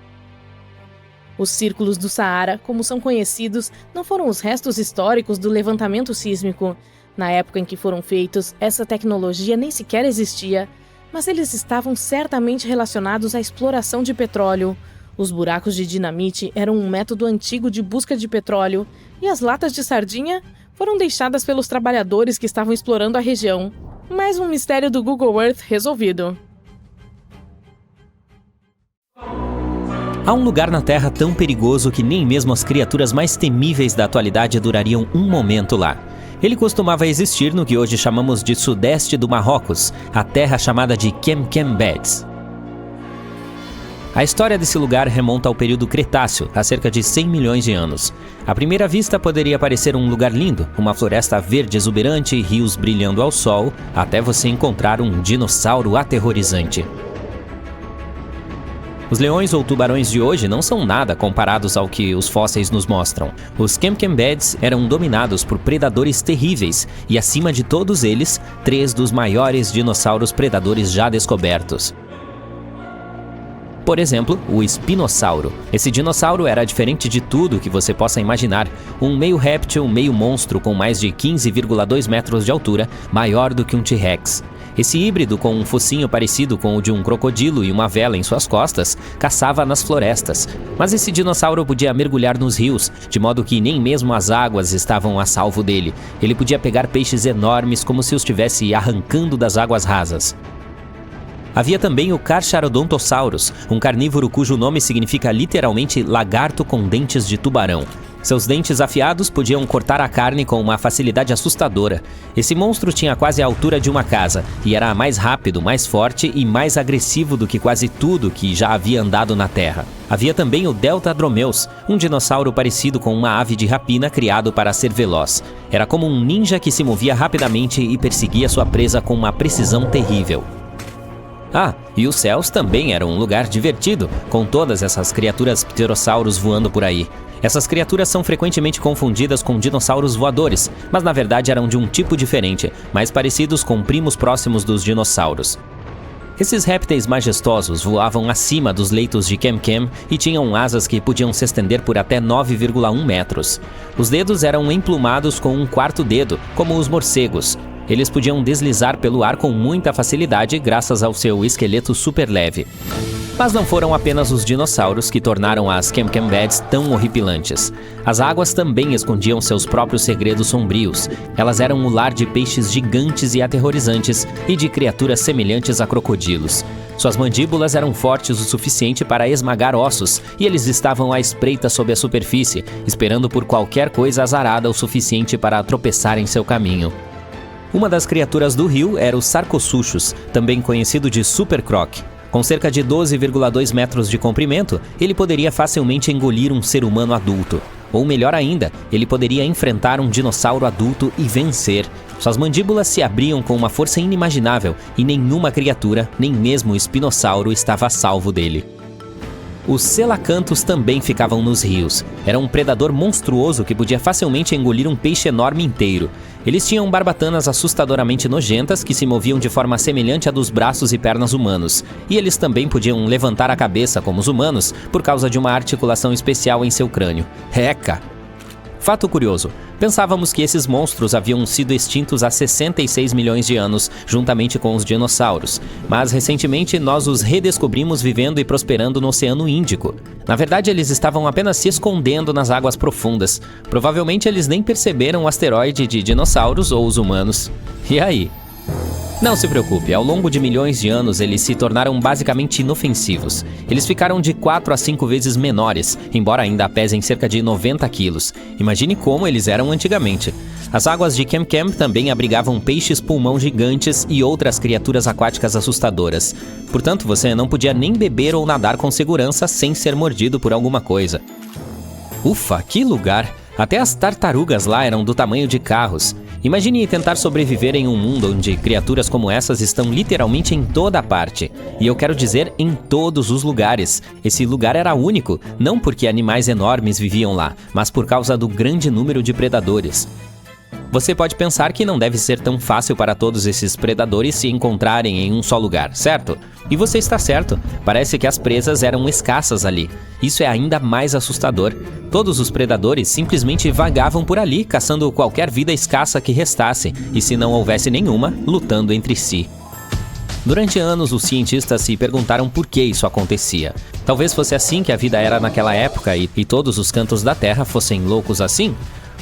Os círculos do Saara, como são conhecidos, não foram os restos históricos do levantamento sísmico. Na época em que foram feitos, essa tecnologia nem sequer existia, mas eles estavam certamente relacionados à exploração de petróleo. Os buracos de dinamite eram um método antigo de busca de petróleo, e as latas de sardinha? foram deixadas pelos trabalhadores que estavam explorando a região. Mais um mistério do Google Earth resolvido. Há um lugar na Terra tão perigoso que nem mesmo as criaturas mais temíveis da atualidade durariam um momento lá. Ele costumava existir no que hoje chamamos de sudeste do Marrocos, a terra chamada de Kemkem Beds. A história desse lugar remonta ao período Cretáceo, há cerca de 100 milhões de anos. À primeira vista poderia parecer um lugar lindo, uma floresta verde exuberante e rios brilhando ao sol, até você encontrar um dinossauro aterrorizante. Os leões ou tubarões de hoje não são nada comparados ao que os fósseis nos mostram. Os Kemkem Beds eram dominados por predadores terríveis e, acima de todos eles, 3 dos maiores dinossauros predadores já descobertos. Por exemplo, o espinossauro. Esse dinossauro era diferente de tudo que você possa imaginar. Um meio réptil, meio monstro com mais de 15,2 metros de altura, maior do que um T-Rex. Esse híbrido, com um focinho parecido com o de um crocodilo e uma vela em suas costas, caçava nas florestas. Mas esse dinossauro podia mergulhar nos rios, de modo que nem mesmo as águas estavam a salvo dele. Ele podia pegar peixes enormes como se os estivesse arrancando das águas rasas. Havia também o Carcharodontosaurus, um carnívoro cujo nome significa literalmente lagarto com dentes de tubarão. Seus dentes afiados podiam cortar a carne com uma facilidade assustadora. Esse monstro tinha quase a altura de uma casa e era mais rápido, mais forte e mais agressivo do que quase tudo que já havia andado na Terra. Havia também o Deltadromeus, um dinossauro parecido com uma ave de rapina criado para ser veloz. Era como um ninja que se movia rapidamente e perseguia sua presa com uma precisão terrível. Ah, e os céus também eram um lugar divertido, com todas essas criaturas pterossauros voando por aí. Essas criaturas são frequentemente confundidas com dinossauros voadores, mas na verdade eram de um tipo diferente, mais parecidos com primos próximos dos dinossauros. Esses répteis majestosos voavam acima dos leitos de Kemkem e tinham asas que podiam se estender por até 9,1 metros. Os dedos eram emplumados com um quarto dedo, como os morcegos. Eles podiam deslizar pelo ar com muita facilidade graças ao seu esqueleto super leve. Mas não foram apenas os dinossauros que tornaram as Kemkem Beds tão horripilantes. As águas também escondiam seus próprios segredos sombrios. Elas eram o lar de peixes gigantes e aterrorizantes e de criaturas semelhantes a crocodilos. Suas mandíbulas eram fortes o suficiente para esmagar ossos e eles estavam à espreita sob a superfície, esperando por qualquer coisa azarada o suficiente para tropeçar em seu caminho. Uma das criaturas do rio era o Sarcosuchus, também conhecido de Super Croc. Com cerca de 12,2 metros de comprimento, ele poderia facilmente engolir um ser humano adulto. Ou melhor ainda, ele poderia enfrentar um dinossauro adulto e vencer. Suas mandíbulas se abriam com uma força inimaginável e nenhuma criatura, nem mesmo o espinossauro, estava a salvo dele. Os selacanthus também ficavam nos rios. Era um predador monstruoso que podia facilmente engolir um peixe enorme inteiro. Eles tinham barbatanas assustadoramente nojentas que se moviam de forma semelhante à dos braços e pernas humanos. E eles também podiam levantar a cabeça como os humanos por causa de uma articulação especial em seu crânio. Eca! Fato curioso, pensávamos que esses monstros haviam sido extintos há 66 milhões de anos, juntamente com os dinossauros, mas recentemente nós os redescobrimos vivendo e prosperando no Oceano Índico. Na verdade, eles estavam apenas se escondendo nas águas profundas. Provavelmente eles nem perceberam o asteroide de dinossauros ou os humanos. E aí? Não se preocupe, ao longo de milhões de anos eles se tornaram basicamente inofensivos. Eles ficaram de 4 a 5 vezes menores, embora ainda pesem cerca de 90 quilos. Imagine como eles eram antigamente. As águas de Kemkem também abrigavam peixes-pulmão gigantes e outras criaturas aquáticas assustadoras. Portanto, você não podia nem beber ou nadar com segurança sem ser mordido por alguma coisa. Ufa, que lugar! Até as tartarugas lá eram do tamanho de carros. Imagine tentar sobreviver em um mundo onde criaturas como essas estão literalmente em toda parte. E eu quero dizer em todos os lugares. Esse lugar era único, não porque animais enormes viviam lá, mas por causa do grande número de predadores. Você pode pensar que não deve ser tão fácil para todos esses predadores se encontrarem em um só lugar, certo? E você está certo, parece que as presas eram escassas ali. Isso é ainda mais assustador. Todos os predadores simplesmente vagavam por ali, caçando qualquer vida escassa que restasse, e se não houvesse nenhuma, lutando entre si. Durante anos, os cientistas se perguntaram por que isso acontecia. Talvez fosse assim que a vida era naquela época e todos os cantos da Terra fossem loucos assim?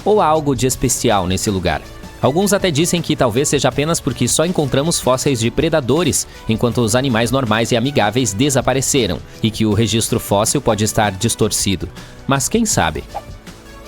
Ou há algo de especial nesse lugar? Alguns até dizem que talvez seja apenas porque só encontramos fósseis de predadores, enquanto os animais normais e amigáveis desapareceram, e que o registro fóssil pode estar distorcido. Mas quem sabe?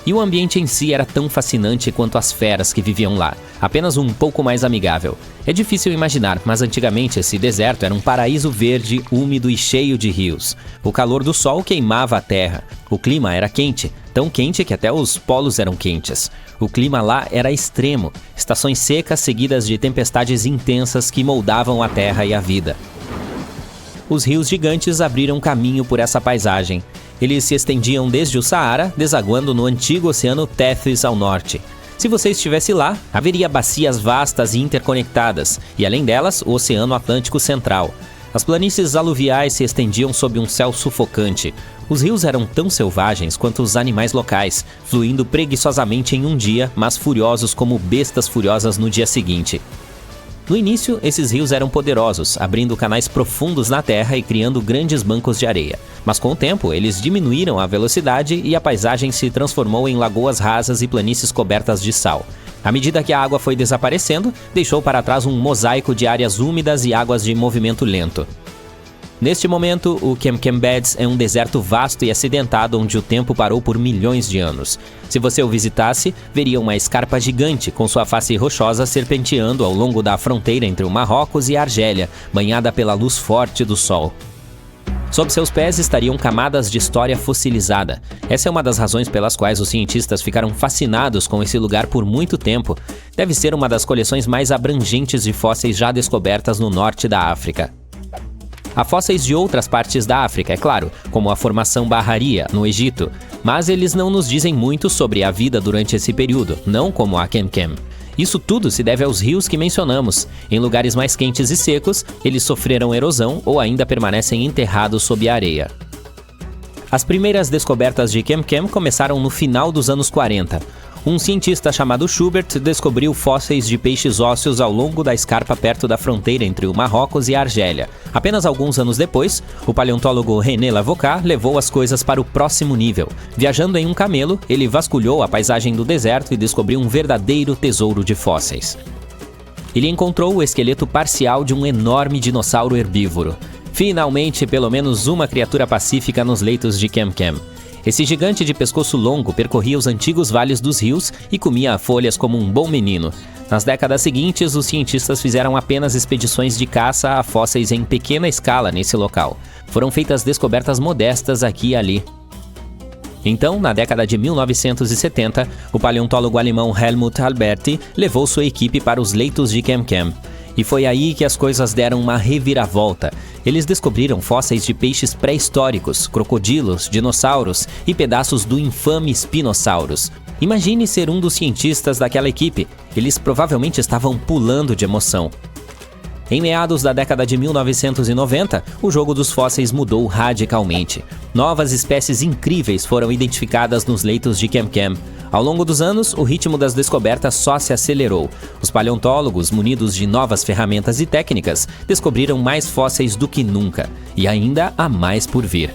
E o ambiente em si era tão fascinante quanto as feras que viviam lá, apenas um pouco mais amigável. É difícil imaginar, mas antigamente esse deserto era um paraíso verde, úmido e cheio de rios. O calor do sol queimava a terra. O clima era quente, tão quente que até os polos eram quentes. O clima lá era extremo, estações secas seguidas de tempestades intensas que moldavam a terra e a vida. Os rios gigantes abriram caminho por essa paisagem. Eles se estendiam desde o Saara, desaguando no antigo oceano Tethys ao norte. Se você estivesse lá, haveria bacias vastas e interconectadas, e além delas, o Oceano Atlântico Central. As planícies aluviais se estendiam sob um céu sufocante. Os rios eram tão selvagens quanto os animais locais, fluindo preguiçosamente em um dia, mas furiosos como bestas furiosas no dia seguinte. No início, esses rios eram poderosos, abrindo canais profundos na terra e criando grandes bancos de areia. Mas com o tempo, eles diminuíram a velocidade e a paisagem se transformou em lagoas rasas e planícies cobertas de sal. À medida que a água foi desaparecendo, deixou para trás um mosaico de áreas úmidas e águas de movimento lento. Neste momento, o Kemkem Beds é um deserto vasto e acidentado onde o tempo parou por milhões de anos. Se você o visitasse, veria uma escarpa gigante com sua face rochosa serpenteando ao longo da fronteira entre o Marrocos e a Argélia, banhada pela luz forte do sol. Sob seus pés estariam camadas de história fossilizada. Essa é uma das razões pelas quais os cientistas ficaram fascinados com esse lugar por muito tempo. Deve ser uma das coleções mais abrangentes de fósseis já descobertas no norte da África. Há fósseis de outras partes da África, é claro, como a formação Bahariya, no Egito, mas eles não nos dizem muito sobre a vida durante esse período, não como a Kemkem. Isso tudo se deve aos rios que mencionamos. Em lugares mais quentes e secos, eles sofreram erosão ou ainda permanecem enterrados sob a areia. As primeiras descobertas de Kemkem começaram no final dos anos 40. Um cientista chamado Schubert descobriu fósseis de peixes ósseos ao longo da escarpa perto da fronteira entre o Marrocos e a Argélia. Apenas alguns anos depois, o paleontólogo René Lavocat levou as coisas para o próximo nível. Viajando em um camelo, ele vasculhou a paisagem do deserto e descobriu um verdadeiro tesouro de fósseis. Ele encontrou o esqueleto parcial de um enorme dinossauro herbívoro. Finalmente, pelo menos uma criatura pacífica nos leitos de Kemkem. Esse gigante de pescoço longo percorria os antigos vales dos rios e comia folhas como um bom menino. Nas décadas seguintes, os cientistas fizeram apenas expedições de caça a fósseis em pequena escala nesse local. Foram feitas descobertas modestas aqui e ali. Então, na década de 1970, o paleontólogo alemão Helmut Alberti levou sua equipe para os leitos de Kemkem. E foi aí que as coisas deram uma reviravolta. Eles descobriram fósseis de peixes pré-históricos, crocodilos, dinossauros e pedaços do infame Spinosaurus. Imagine ser um dos cientistas daquela equipe. Eles provavelmente estavam pulando de emoção. Em meados da década de 1990, o jogo dos fósseis mudou radicalmente. Novas espécies incríveis foram identificadas nos leitos de Kemkem. Ao longo dos anos, o ritmo das descobertas só se acelerou. Os paleontólogos, munidos de novas ferramentas e técnicas, descobriram mais fósseis do que nunca. E ainda há mais por vir.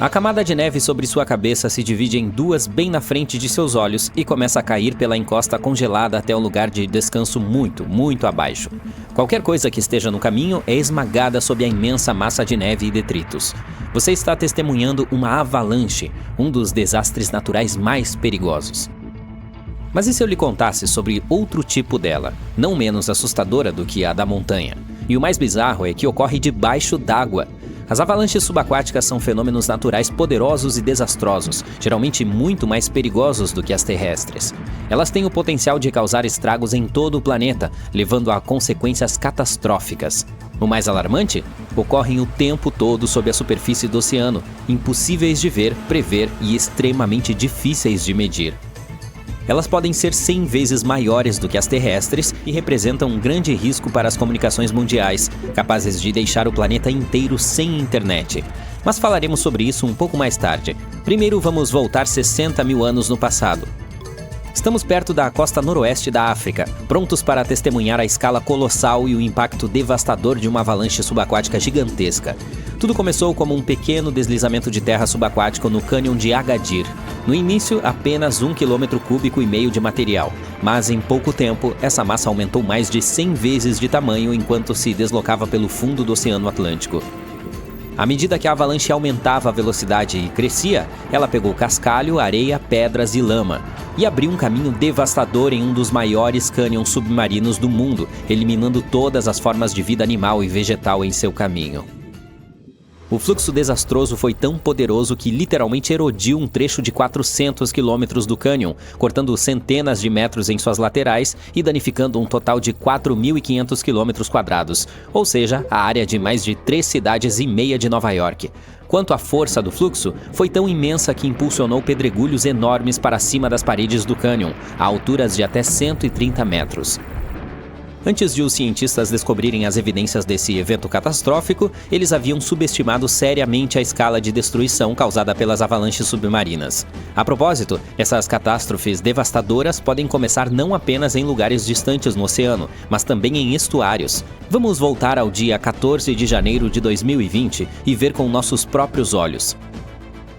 A camada de neve sobre sua cabeça se divide em duas bem na frente de seus olhos e começa a cair pela encosta congelada até um lugar de descanso muito abaixo. Qualquer coisa que esteja no caminho é esmagada sob a imensa massa de neve e detritos. Você está testemunhando uma avalanche, um dos desastres naturais mais perigosos. Mas e se eu lhe contasse sobre outro tipo dela, não menos assustadora do que a da montanha? E o mais bizarro é que ocorre debaixo d'água. As avalanches subaquáticas são fenômenos naturais poderosos e desastrosos, geralmente muito mais perigosos do que as terrestres. Elas têm o potencial de causar estragos em todo o planeta, levando a consequências catastróficas. O mais alarmante? Ocorrem o tempo todo sob a superfície do oceano, impossíveis de ver, prever e extremamente difíceis de medir. Elas podem ser 100 vezes maiores do que as terrestres e representam um grande risco para as comunicações mundiais, capazes de deixar o planeta inteiro sem internet. Mas falaremos sobre isso um pouco mais tarde. Primeiro vamos voltar 60 mil anos no passado. Estamos perto da costa noroeste da África, prontos para testemunhar a escala colossal e o impacto devastador de uma avalanche subaquática gigantesca. Tudo começou como um pequeno deslizamento de terra subaquático no cânion de Agadir. No início, apenas 1,5 km de material, mas em pouco tempo, essa massa aumentou mais de 100 vezes de tamanho enquanto se deslocava pelo fundo do Oceano Atlântico. À medida que a avalanche aumentava a velocidade e crescia, ela pegou cascalho, areia, pedras e lama e abriu um caminho devastador em um dos maiores cânions submarinos do mundo, eliminando todas as formas de vida animal e vegetal em seu caminho. O fluxo desastroso foi tão poderoso que literalmente erodiu um trecho de 400 quilômetros do cânion, cortando centenas de metros em suas laterais e danificando um total de 4.500 quilômetros quadrados, ou seja, a área de mais de 3 cidades e meia de Nova York. Quanto à força do fluxo, foi tão imensa que impulsionou pedregulhos enormes para cima das paredes do cânion, a alturas de até 130 metros. Antes de os cientistas descobrirem as evidências desse evento catastrófico, eles haviam subestimado seriamente a escala de destruição causada pelas avalanches submarinas. A propósito, essas catástrofes devastadoras podem começar não apenas em lugares distantes no oceano, mas também em estuários. Vamos voltar ao dia 14 de janeiro de 2020 e ver com nossos próprios olhos.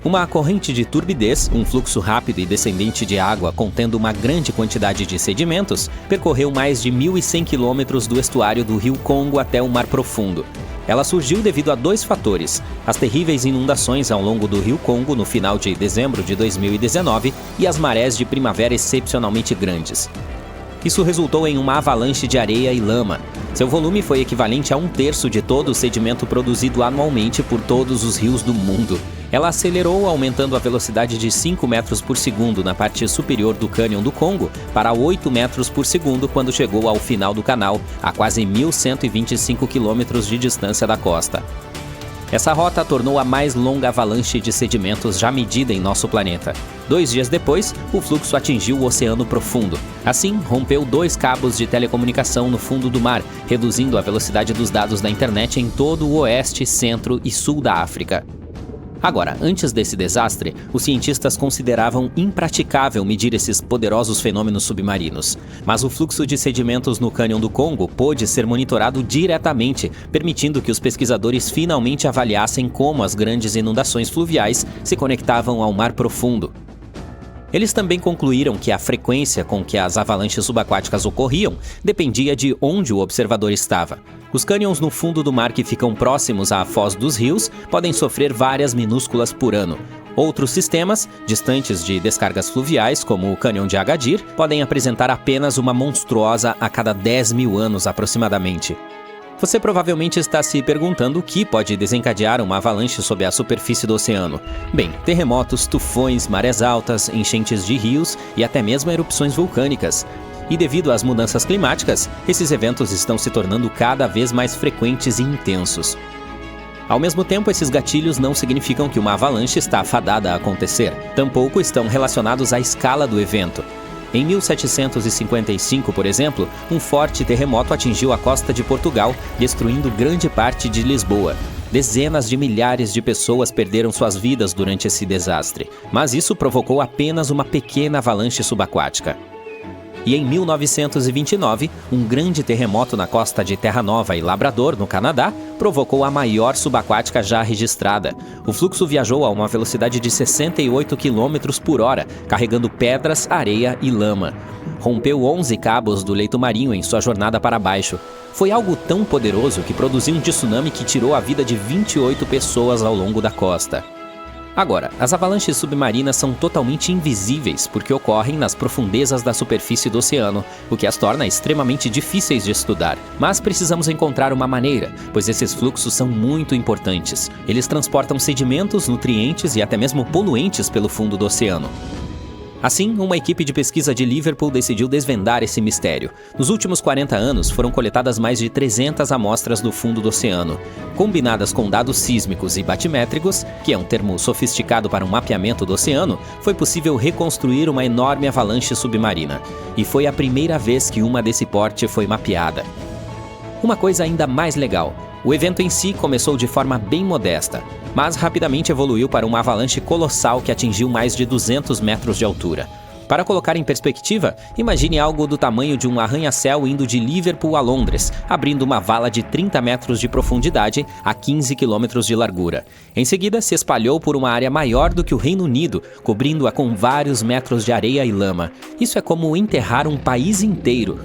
Uma corrente de turbidez, um fluxo rápido e descendente de água contendo uma grande quantidade de sedimentos, percorreu mais de 1.100 quilômetros do estuário do rio Congo até o Mar Profundo. Ela surgiu devido a 2 fatores: as terríveis inundações ao longo do rio Congo no final de dezembro de 2019 e as marés de primavera excepcionalmente grandes. Isso resultou em uma avalanche de areia e lama. Seu volume foi equivalente a 1/3 de todo o sedimento produzido anualmente por todos os rios do mundo. Ela acelerou, aumentando a velocidade de 5 metros por segundo na parte superior do cânion do Congo para 8 metros por segundo quando chegou ao final do canal, a quase 1.125 quilômetros de distância da costa. Essa rota tornou a mais longa avalanche de sedimentos já medida em nosso planeta. 2 dias depois, o fluxo atingiu o Oceano Profundo. Assim, rompeu 2 cabos de telecomunicação no fundo do mar, reduzindo a velocidade dos dados da internet em todo o oeste, centro e sul da África. Agora, antes desse desastre, os cientistas consideravam impraticável medir esses poderosos fenômenos submarinos. Mas o fluxo de sedimentos no cânion do Congo pôde ser monitorado diretamente, permitindo que os pesquisadores finalmente avaliassem como as grandes inundações fluviais se conectavam ao Mar Profundo. Eles também concluíram que a frequência com que as avalanches subaquáticas ocorriam dependia de onde o observador estava. Os cânions no fundo do mar que ficam próximos à foz dos rios podem sofrer várias minúsculas por ano. Outros sistemas, distantes de descargas fluviais, como o cânion de Agadir, podem apresentar apenas uma monstruosa a cada 10.000 anos aproximadamente. Você provavelmente está se perguntando o que pode desencadear uma avalanche sob a superfície do oceano. Bem, terremotos, tufões, marés altas, enchentes de rios e até mesmo erupções vulcânicas. E devido às mudanças climáticas, esses eventos estão se tornando cada vez mais frequentes e intensos. Ao mesmo tempo, esses gatilhos não significam que uma avalanche está fadada a acontecer. Tampouco estão relacionados à escala do evento. Em 1755, por exemplo, um forte terremoto atingiu a costa de Portugal, destruindo grande parte de Lisboa. Dezenas de milhares de pessoas perderam suas vidas durante esse desastre, mas isso provocou apenas uma pequena avalanche subaquática. E em 1929, um grande terremoto na costa de Terra Nova e Labrador, no Canadá, provocou a maior subaquática já registrada. O fluxo viajou a uma velocidade de 68 km por hora, carregando pedras, areia e lama. Rompeu 11 cabos do leito marinho em sua jornada para baixo. Foi algo tão poderoso que produziu um tsunami que tirou a vida de 28 pessoas ao longo da costa. Agora, as avalanches submarinas são totalmente invisíveis porque ocorrem nas profundezas da superfície do oceano, o que as torna extremamente difíceis de estudar. Mas precisamos encontrar uma maneira, pois esses fluxos são muito importantes. Eles transportam sedimentos, nutrientes e até mesmo poluentes pelo fundo do oceano. Assim, uma equipe de pesquisa de Liverpool decidiu desvendar esse mistério. Nos últimos 40 anos, foram coletadas mais de 300 amostras do fundo do oceano. Combinadas com dados sísmicos e batimétricos, que é um termo sofisticado para um mapeamento do oceano, foi possível reconstruir uma enorme avalanche submarina. E foi a primeira vez que uma desse porte foi mapeada. Uma coisa ainda mais legal: o evento em si começou de forma bem modesta, mas rapidamente evoluiu para uma avalanche colossal que atingiu mais de 200 metros de altura. Para colocar em perspectiva, imagine algo do tamanho de um arranha-céu indo de Liverpool a Londres, abrindo uma vala de 30 metros de profundidade a 15 quilômetros de largura. Em seguida, se espalhou por uma área maior do que o Reino Unido, cobrindo-a com vários metros de areia e lama. Isso é como enterrar um país inteiro.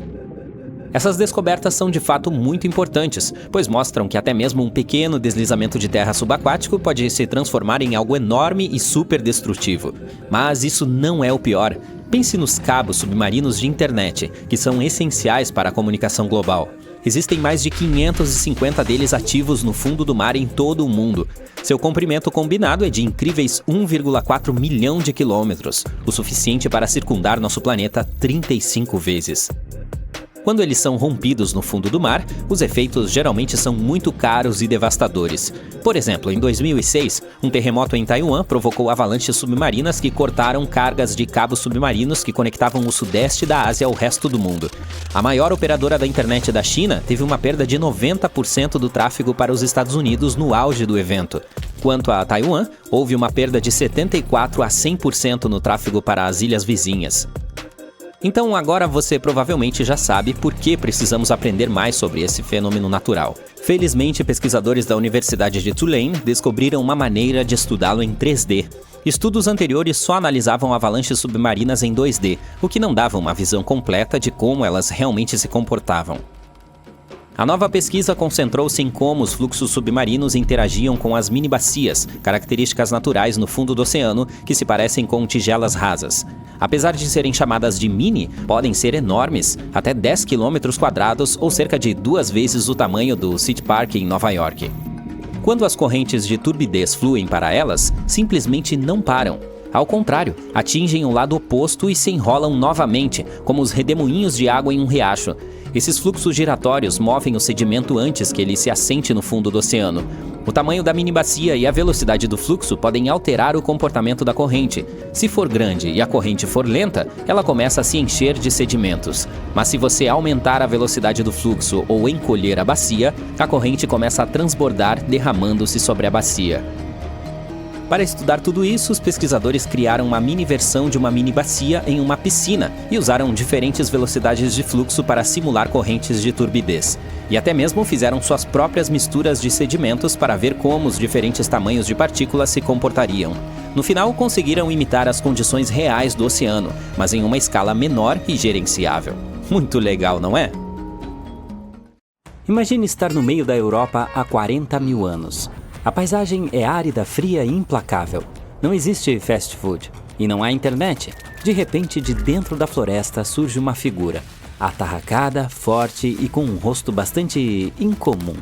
Essas descobertas são de fato muito importantes, pois mostram que até mesmo um pequeno deslizamento de terra subaquático pode se transformar em algo enorme e super destrutivo. Mas isso não é o pior. Pense nos cabos submarinos de internet, que são essenciais para a comunicação global. Existem mais de 550 deles ativos no fundo do mar em todo o mundo. Seu comprimento combinado é de incríveis 1,4 milhão de quilômetros, o suficiente para circundar nosso planeta 35 vezes. Quando eles são rompidos no fundo do mar, os efeitos geralmente são muito caros e devastadores. Por exemplo, em 2006, um terremoto em Taiwan provocou avalanches submarinas que cortaram cargas de cabos submarinos que conectavam o sudeste da Ásia ao resto do mundo. A maior operadora da internet da China teve uma perda de 90% do tráfego para os Estados Unidos no auge do evento. Quanto a Taiwan, houve uma perda de 74% a 100% no tráfego para as ilhas vizinhas. Então agora você provavelmente já sabe por que precisamos aprender mais sobre esse fenômeno natural. Felizmente, pesquisadores da Universidade de Tulane descobriram uma maneira de estudá-lo em 3D. Estudos anteriores só analisavam avalanches submarinas em 2D, o que não dava uma visão completa de como elas realmente se comportavam. A nova pesquisa concentrou-se em como os fluxos submarinos interagiam com as mini-bacias, características naturais no fundo do oceano que se parecem com tigelas rasas. Apesar de serem chamadas de mini, podem ser enormes, até 10 km² ou cerca de 2 vezes o tamanho do City Park em Nova York. Quando as correntes de turbidez fluem para elas, simplesmente não param. Ao contrário, atingem o lado oposto e se enrolam novamente, como os redemoinhos de água em um riacho. Esses fluxos giratórios movem o sedimento antes que ele se assente no fundo do oceano. O tamanho da mini-bacia e a velocidade do fluxo podem alterar o comportamento da corrente. Se for grande e a corrente for lenta, ela começa a se encher de sedimentos. Mas se você aumentar a velocidade do fluxo ou encolher a bacia, a corrente começa a transbordar, derramando-se sobre a bacia. Para estudar tudo isso, os pesquisadores criaram uma mini-versão de uma mini-bacia em uma piscina e usaram diferentes velocidades de fluxo para simular correntes de turbidez. E até mesmo fizeram suas próprias misturas de sedimentos para ver como os diferentes tamanhos de partículas se comportariam. No final, conseguiram imitar as condições reais do oceano, mas em uma escala menor e gerenciável. Muito legal, não é? Imagine estar no meio da Europa há 40 mil anos. A paisagem é árida, fria e implacável. Não existe fast food e não há internet. De repente, de dentro da floresta surge uma figura, atarracada, forte e com um rosto bastante incomum.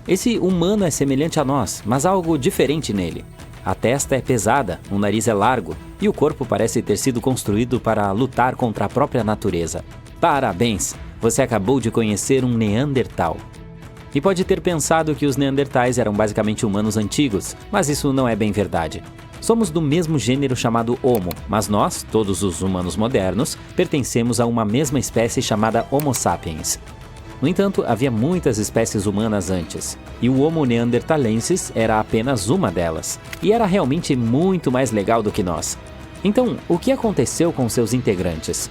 Esse humano é semelhante a nós, mas há algo diferente nele. A testa é pesada, o nariz é largo e o corpo parece ter sido construído para lutar contra a própria natureza. Parabéns! Você acabou de conhecer um Neandertal. E pode ter pensado que os Neandertais eram basicamente humanos antigos, mas isso não é bem verdade. Somos do mesmo gênero chamado Homo, mas nós, todos os humanos modernos, pertencemos a uma mesma espécie chamada Homo sapiens. No entanto, havia muitas espécies humanas antes, e o Homo neanderthalensis era apenas uma delas, e era realmente muito mais legal do que nós. Então, o que aconteceu com seus integrantes?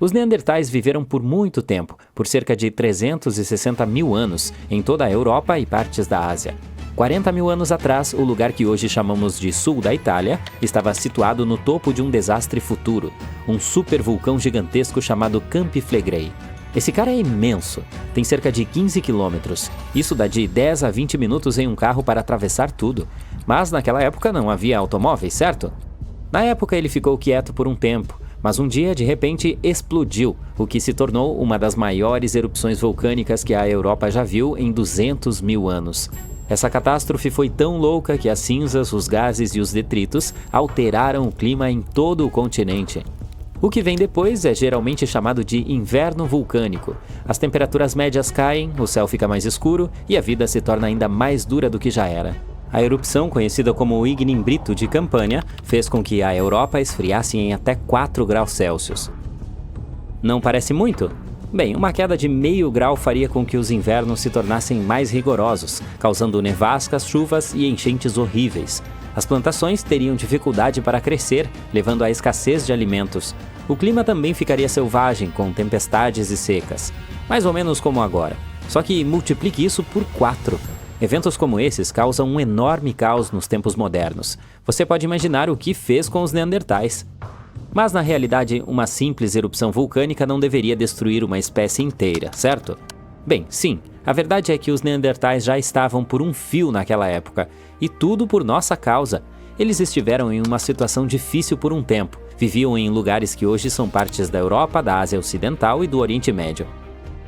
Os Neandertais viveram por muito tempo, por cerca de 360 mil anos, em toda a Europa e partes da Ásia. 40 mil anos atrás, o lugar que hoje chamamos de sul da Itália estava situado no topo de um desastre futuro, um supervulcão gigantesco chamado Campi Flegrei. Esse cara é imenso, tem cerca de 15 quilômetros. Isso dá de 10 a 20 minutos em um carro para atravessar tudo. Mas naquela época não havia automóveis, certo? Na época ele ficou quieto por um tempo, mas um dia, de repente, explodiu, o que se tornou uma das maiores erupções vulcânicas que a Europa já viu em 200 mil anos. Essa catástrofe foi tão louca que as cinzas, os gases e os detritos alteraram o clima em todo o continente. O que vem depois é geralmente chamado de inverno vulcânico. As temperaturas médias caem, o céu fica mais escuro e a vida se torna ainda mais dura do que já era. A erupção, conhecida como o Ignimbrito de Campânia, fez com que a Europa esfriasse em até 4 graus Celsius. Não parece muito? Bem, uma queda de meio grau faria com que os invernos se tornassem mais rigorosos, causando nevascas, chuvas e enchentes horríveis. As plantações teriam dificuldade para crescer, levando à escassez de alimentos. O clima também ficaria selvagem, com tempestades e secas. Mais ou menos como agora. Só que multiplique isso por 4. Eventos como esses causam um enorme caos nos tempos modernos. Você pode imaginar o que fez com os neandertais. Mas na realidade, uma simples erupção vulcânica não deveria destruir uma espécie inteira, certo? Bem, sim, a verdade é que os neandertais já estavam por um fio naquela época, e tudo por nossa causa. Eles estiveram em uma situação difícil por um tempo, viviam em lugares que hoje são partes da Europa, da Ásia Ocidental e do Oriente Médio.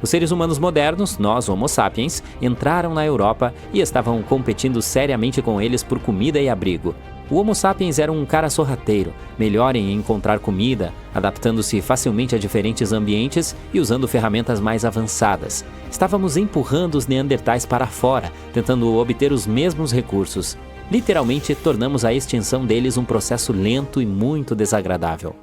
Os seres humanos modernos, nós Homo sapiens, entraram na Europa e estavam competindo seriamente com eles por comida e abrigo. O Homo sapiens era um cara sorrateiro, melhor em encontrar comida, adaptando-se facilmente a diferentes ambientes e usando ferramentas mais avançadas. Estávamos empurrando os neandertais para fora, tentando obter os mesmos recursos. Literalmente, tornamos a extinção deles um processo lento e muito desagradável.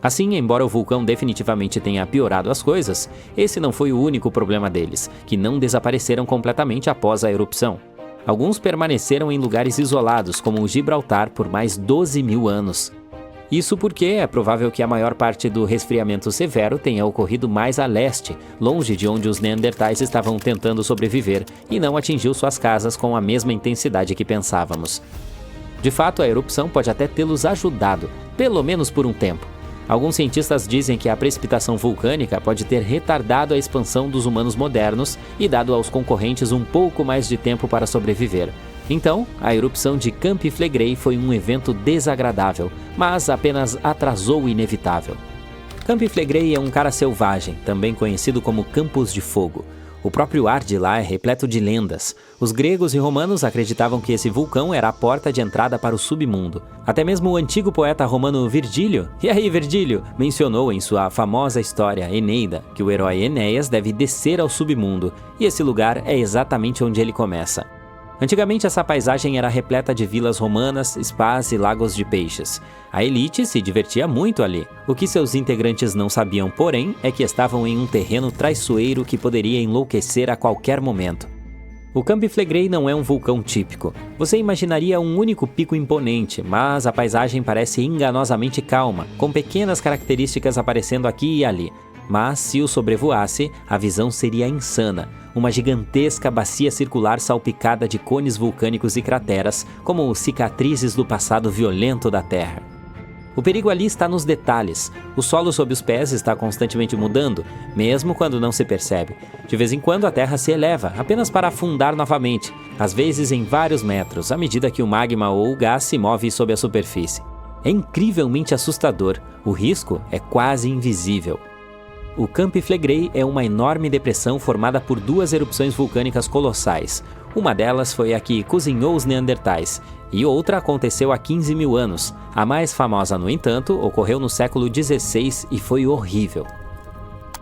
Assim, embora o vulcão definitivamente tenha piorado as coisas, esse não foi o único problema deles, que não desapareceram completamente após a erupção. Alguns permaneceram em lugares isolados, como o Gibraltar, por mais 12 mil anos. Isso porque é provável que a maior parte do resfriamento severo tenha ocorrido mais a leste, longe de onde os neandertais estavam tentando sobreviver, e não atingiu suas casas com a mesma intensidade que pensávamos. De fato, a erupção pode até tê-los ajudado, pelo menos por um tempo. Alguns cientistas dizem que a precipitação vulcânica pode ter retardado a expansão dos humanos modernos e dado aos concorrentes um pouco mais de tempo para sobreviver. Então, a erupção de Campi Flegrei foi um evento desagradável, mas apenas atrasou o inevitável. Campi Flegrei é um cara selvagem, também conhecido como Campos de Fogo. O próprio ar de lá é repleto de lendas. Os gregos e romanos acreditavam que esse vulcão era a porta de entrada para o submundo. Até mesmo o antigo poeta romano Virgílio, mencionou em sua famosa história Eneida que o herói Enéas deve descer ao submundo, e esse lugar é exatamente onde ele começa. Antigamente essa paisagem era repleta de vilas romanas, spas e lagos de peixes. A elite se divertia muito ali. O que seus integrantes não sabiam, porém, é que estavam em um terreno traiçoeiro que poderia enlouquecer a qualquer momento. O Campi Flegrei não é um vulcão típico. Você imaginaria um único pico imponente, mas a paisagem parece enganosamente calma, com pequenas características aparecendo aqui e ali. Mas se o sobrevoasse, a visão seria insana. Uma gigantesca bacia circular salpicada de cones vulcânicos e crateras, como cicatrizes do passado violento da Terra. O perigo ali está nos detalhes. O solo sob os pés está constantemente mudando, mesmo quando não se percebe. De vez em quando a Terra se eleva, apenas para afundar novamente, às vezes em vários metros, à medida que o magma ou o gás se move sob a superfície. É incrivelmente assustador. O risco é quase invisível. O Campi Flegrei é uma enorme depressão formada por 2 erupções vulcânicas colossais. Uma delas foi a que cozinhou os neandertais, e outra aconteceu há 15 mil anos. A mais famosa, no entanto, ocorreu no século XVI e foi horrível.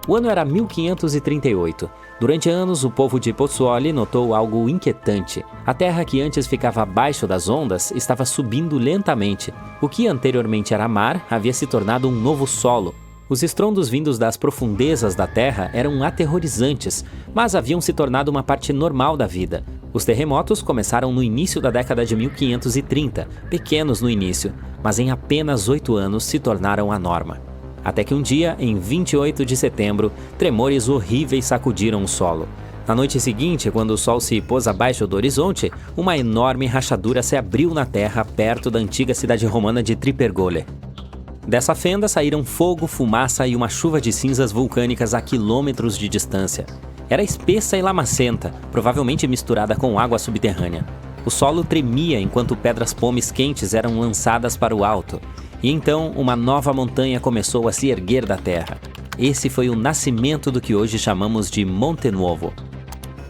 O ano era 1538. Durante anos, o povo de Pozzuoli notou algo inquietante. A terra que antes ficava abaixo das ondas estava subindo lentamente. O que anteriormente era mar havia se tornado um novo solo. Os estrondos vindos das profundezas da Terra eram aterrorizantes, mas haviam se tornado uma parte normal da vida. Os terremotos começaram no início da década de 1530, pequenos no início, mas em apenas 8 anos se tornaram a norma. Até que um dia, em 28 de setembro, tremores horríveis sacudiram o solo. Na noite seguinte, quando o sol se pôs abaixo do horizonte, uma enorme rachadura se abriu na terra perto da antiga cidade romana de Tripergole. Dessa fenda saíram fogo, fumaça e uma chuva de cinzas vulcânicas a quilômetros de distância. Era espessa e lamacenta, provavelmente misturada com água subterrânea. O solo tremia enquanto pedras pomes quentes eram lançadas para o alto. E então uma nova montanha começou a se erguer da terra. Esse foi o nascimento do que hoje chamamos de Monte Nuovo.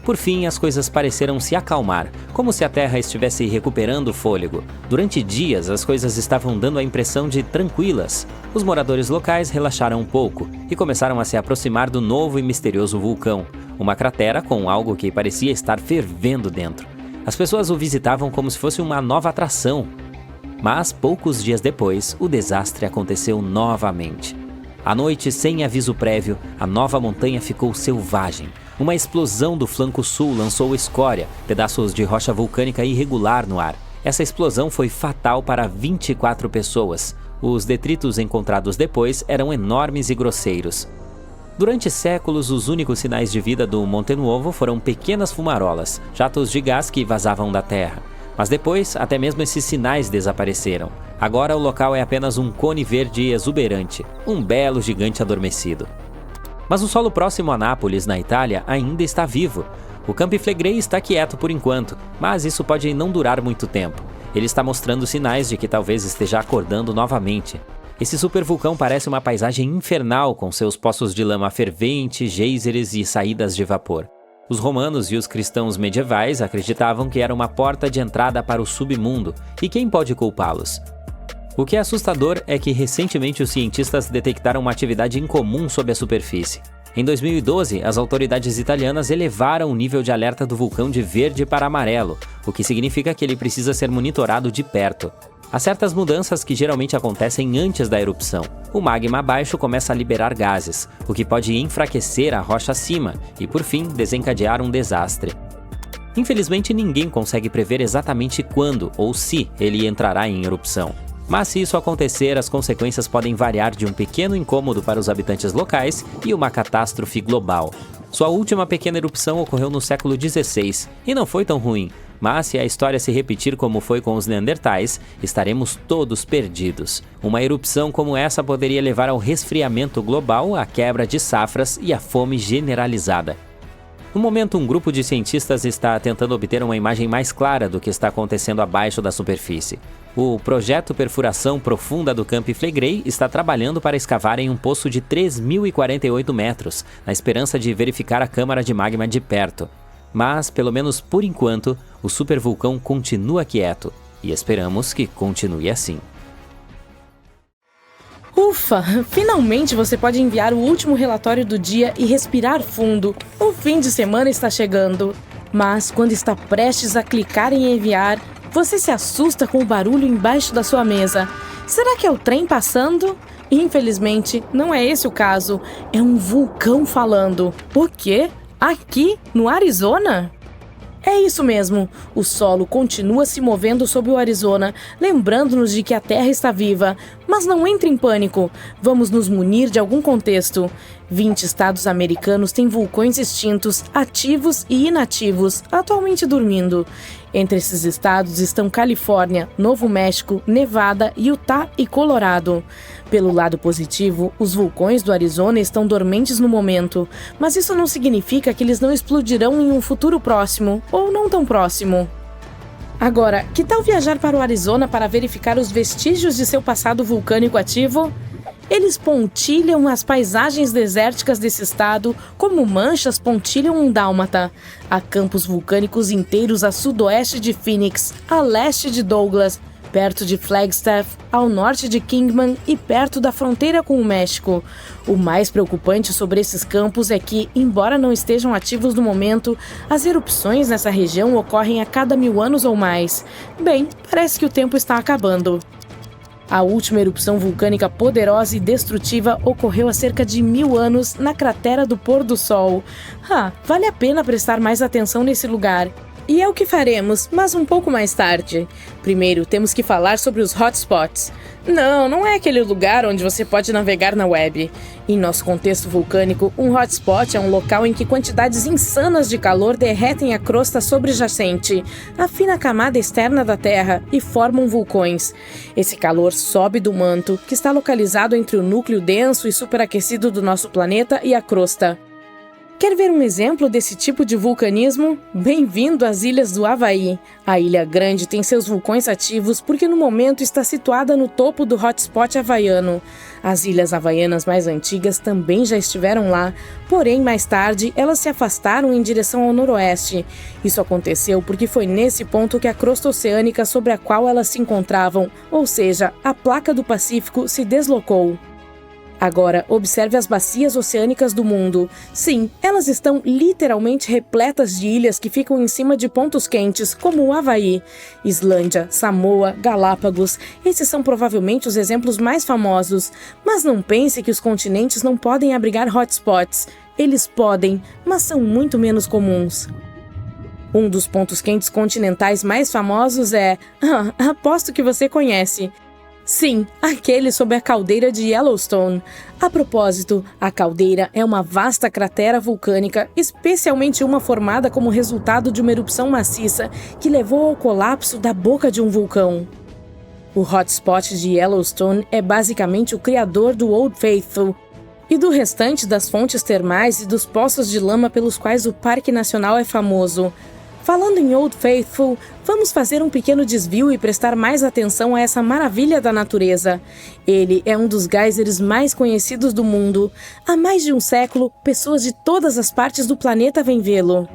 Por fim, as coisas pareceram se acalmar, como se a Terra estivesse recuperando o fôlego. Durante dias, as coisas estavam dando a impressão de tranquilas. Os moradores locais relaxaram um pouco e começaram a se aproximar do novo e misterioso vulcão, uma cratera com algo que parecia estar fervendo dentro. As pessoas o visitavam como se fosse uma nova atração. Mas, poucos dias depois, o desastre aconteceu novamente. À noite, sem aviso prévio, a nova montanha ficou selvagem. Uma explosão do flanco sul lançou escória, pedaços de rocha vulcânica irregular no ar. Essa explosão foi fatal para 24 pessoas. Os detritos encontrados depois eram enormes e grosseiros. Durante séculos, os únicos sinais de vida do Monte Nuovo foram pequenas fumarolas, jatos de gás que vazavam da terra. Mas depois, até mesmo esses sinais desapareceram. Agora o local é apenas um cone verde exuberante, um belo gigante adormecido. Mas o solo próximo a Nápoles, na Itália, ainda está vivo. O Campi Flegrei está quieto por enquanto, mas isso pode não durar muito tempo. Ele está mostrando sinais de que talvez esteja acordando novamente. Esse supervulcão parece uma paisagem infernal, com seus poços de lama fervente, geysers e saídas de vapor. Os romanos e os cristãos medievais acreditavam que era uma porta de entrada para o submundo, e quem pode culpá-los? O que é assustador é que recentemente os cientistas detectaram uma atividade incomum sob a superfície. Em 2012, as autoridades italianas elevaram o nível de alerta do vulcão de verde para amarelo, o que significa que ele precisa ser monitorado de perto. Há certas mudanças que geralmente acontecem antes da erupção. O magma abaixo começa a liberar gases, o que pode enfraquecer a rocha acima e, por fim, desencadear um desastre. Infelizmente, ninguém consegue prever exatamente quando ou se ele entrará em erupção. Mas se isso acontecer, as consequências podem variar de um pequeno incômodo para os habitantes locais e uma catástrofe global. Sua última pequena erupção ocorreu no século XVI e não foi tão ruim, mas se a história se repetir como foi com os Neandertais, estaremos todos perdidos. Uma erupção como essa poderia levar ao resfriamento global, à quebra de safras e à fome generalizada. No momento, um grupo de cientistas está tentando obter uma imagem mais clara do que está acontecendo abaixo da superfície. O projeto Perfuração Profunda do Campi Flegrei está trabalhando para escavar em um poço de 3.048 metros, na esperança de verificar a câmara de magma de perto. Mas, pelo menos por enquanto, o supervulcão continua quieto, e esperamos que continue assim. Ufa! Finalmente você pode enviar o último relatório do dia e respirar fundo. O fim de semana está chegando. Mas quando está prestes a clicar em enviar, você se assusta com o barulho embaixo da sua mesa. Será que é o trem passando? Infelizmente, não é esse o caso. É um vulcão falando. O quê? Aqui, no Arizona? É isso mesmo, o solo continua se movendo sobre o Arizona, lembrando-nos de que a Terra está viva. Mas não entre em pânico, vamos nos munir de algum contexto. 20 estados americanos têm vulcões extintos, ativos e inativos, atualmente dormindo. Entre esses estados estão Califórnia, Novo México, Nevada, Utah e Colorado. Pelo lado positivo, os vulcões do Arizona estão dormentes no momento, mas isso não significa que eles não explodirão em um futuro próximo, ou não tão próximo. Agora, que tal viajar para o Arizona para verificar os vestígios de seu passado vulcânico ativo? Eles pontilham as paisagens desérticas desse estado como manchas pontilham um dálmata. Há campos vulcânicos inteiros a sudoeste de Phoenix, a leste de Douglas, perto de Flagstaff, ao norte de Kingman e perto da fronteira com o México. O mais preocupante sobre esses campos é que, embora não estejam ativos no momento, as erupções nessa região ocorrem a cada 1000 anos ou mais. Bem, parece que o tempo está acabando. A última erupção vulcânica poderosa e destrutiva ocorreu há cerca de 1000 anos na cratera do Pôr do Sol. Vale a pena prestar mais atenção nesse lugar. E é o que faremos, mas um pouco mais tarde. Primeiro, temos que falar sobre os hotspots. Não é aquele lugar onde você pode navegar na web. Em nosso contexto vulcânico, um hotspot é um local em que quantidades insanas de calor derretem a crosta sobrejacente, a fina camada externa da Terra, e formam vulcões. Esse calor sobe do manto, que está localizado entre o núcleo denso e superaquecido do nosso planeta e a crosta. Quer ver um exemplo desse tipo de vulcanismo? Bem-vindo às Ilhas do Havaí. A Ilha Grande tem seus vulcões ativos porque no momento está situada no topo do hotspot havaiano. As ilhas havaianas mais antigas também já estiveram lá, porém mais tarde elas se afastaram em direção ao noroeste. Isso aconteceu porque foi nesse ponto que a crosta oceânica sobre a qual elas se encontravam, ou seja, a placa do Pacífico, se deslocou. Agora, observe as bacias oceânicas do mundo. Sim, elas estão literalmente repletas de ilhas que ficam em cima de pontos quentes, como o Havaí, Islândia, Samoa, Galápagos. Esses são provavelmente os exemplos mais famosos. Mas não pense que os continentes não podem abrigar hotspots. Eles podem, mas são muito menos comuns. Um dos pontos quentes continentais mais famosos é... aposto que você conhece. Sim, aquele sob a caldeira de Yellowstone. A propósito, a caldeira é uma vasta cratera vulcânica, especialmente uma formada como resultado de uma erupção maciça que levou ao colapso da boca de um vulcão. O hotspot de Yellowstone é basicamente o criador do Old Faithful e do restante das fontes termais e dos poços de lama pelos quais o Parque Nacional é famoso. Falando em Old Faithful, vamos fazer um pequeno desvio e prestar mais atenção a essa maravilha da natureza. Ele é um dos geysers mais conhecidos do mundo. Há mais de um século, pessoas de todas as partes do planeta vêm vê-lo.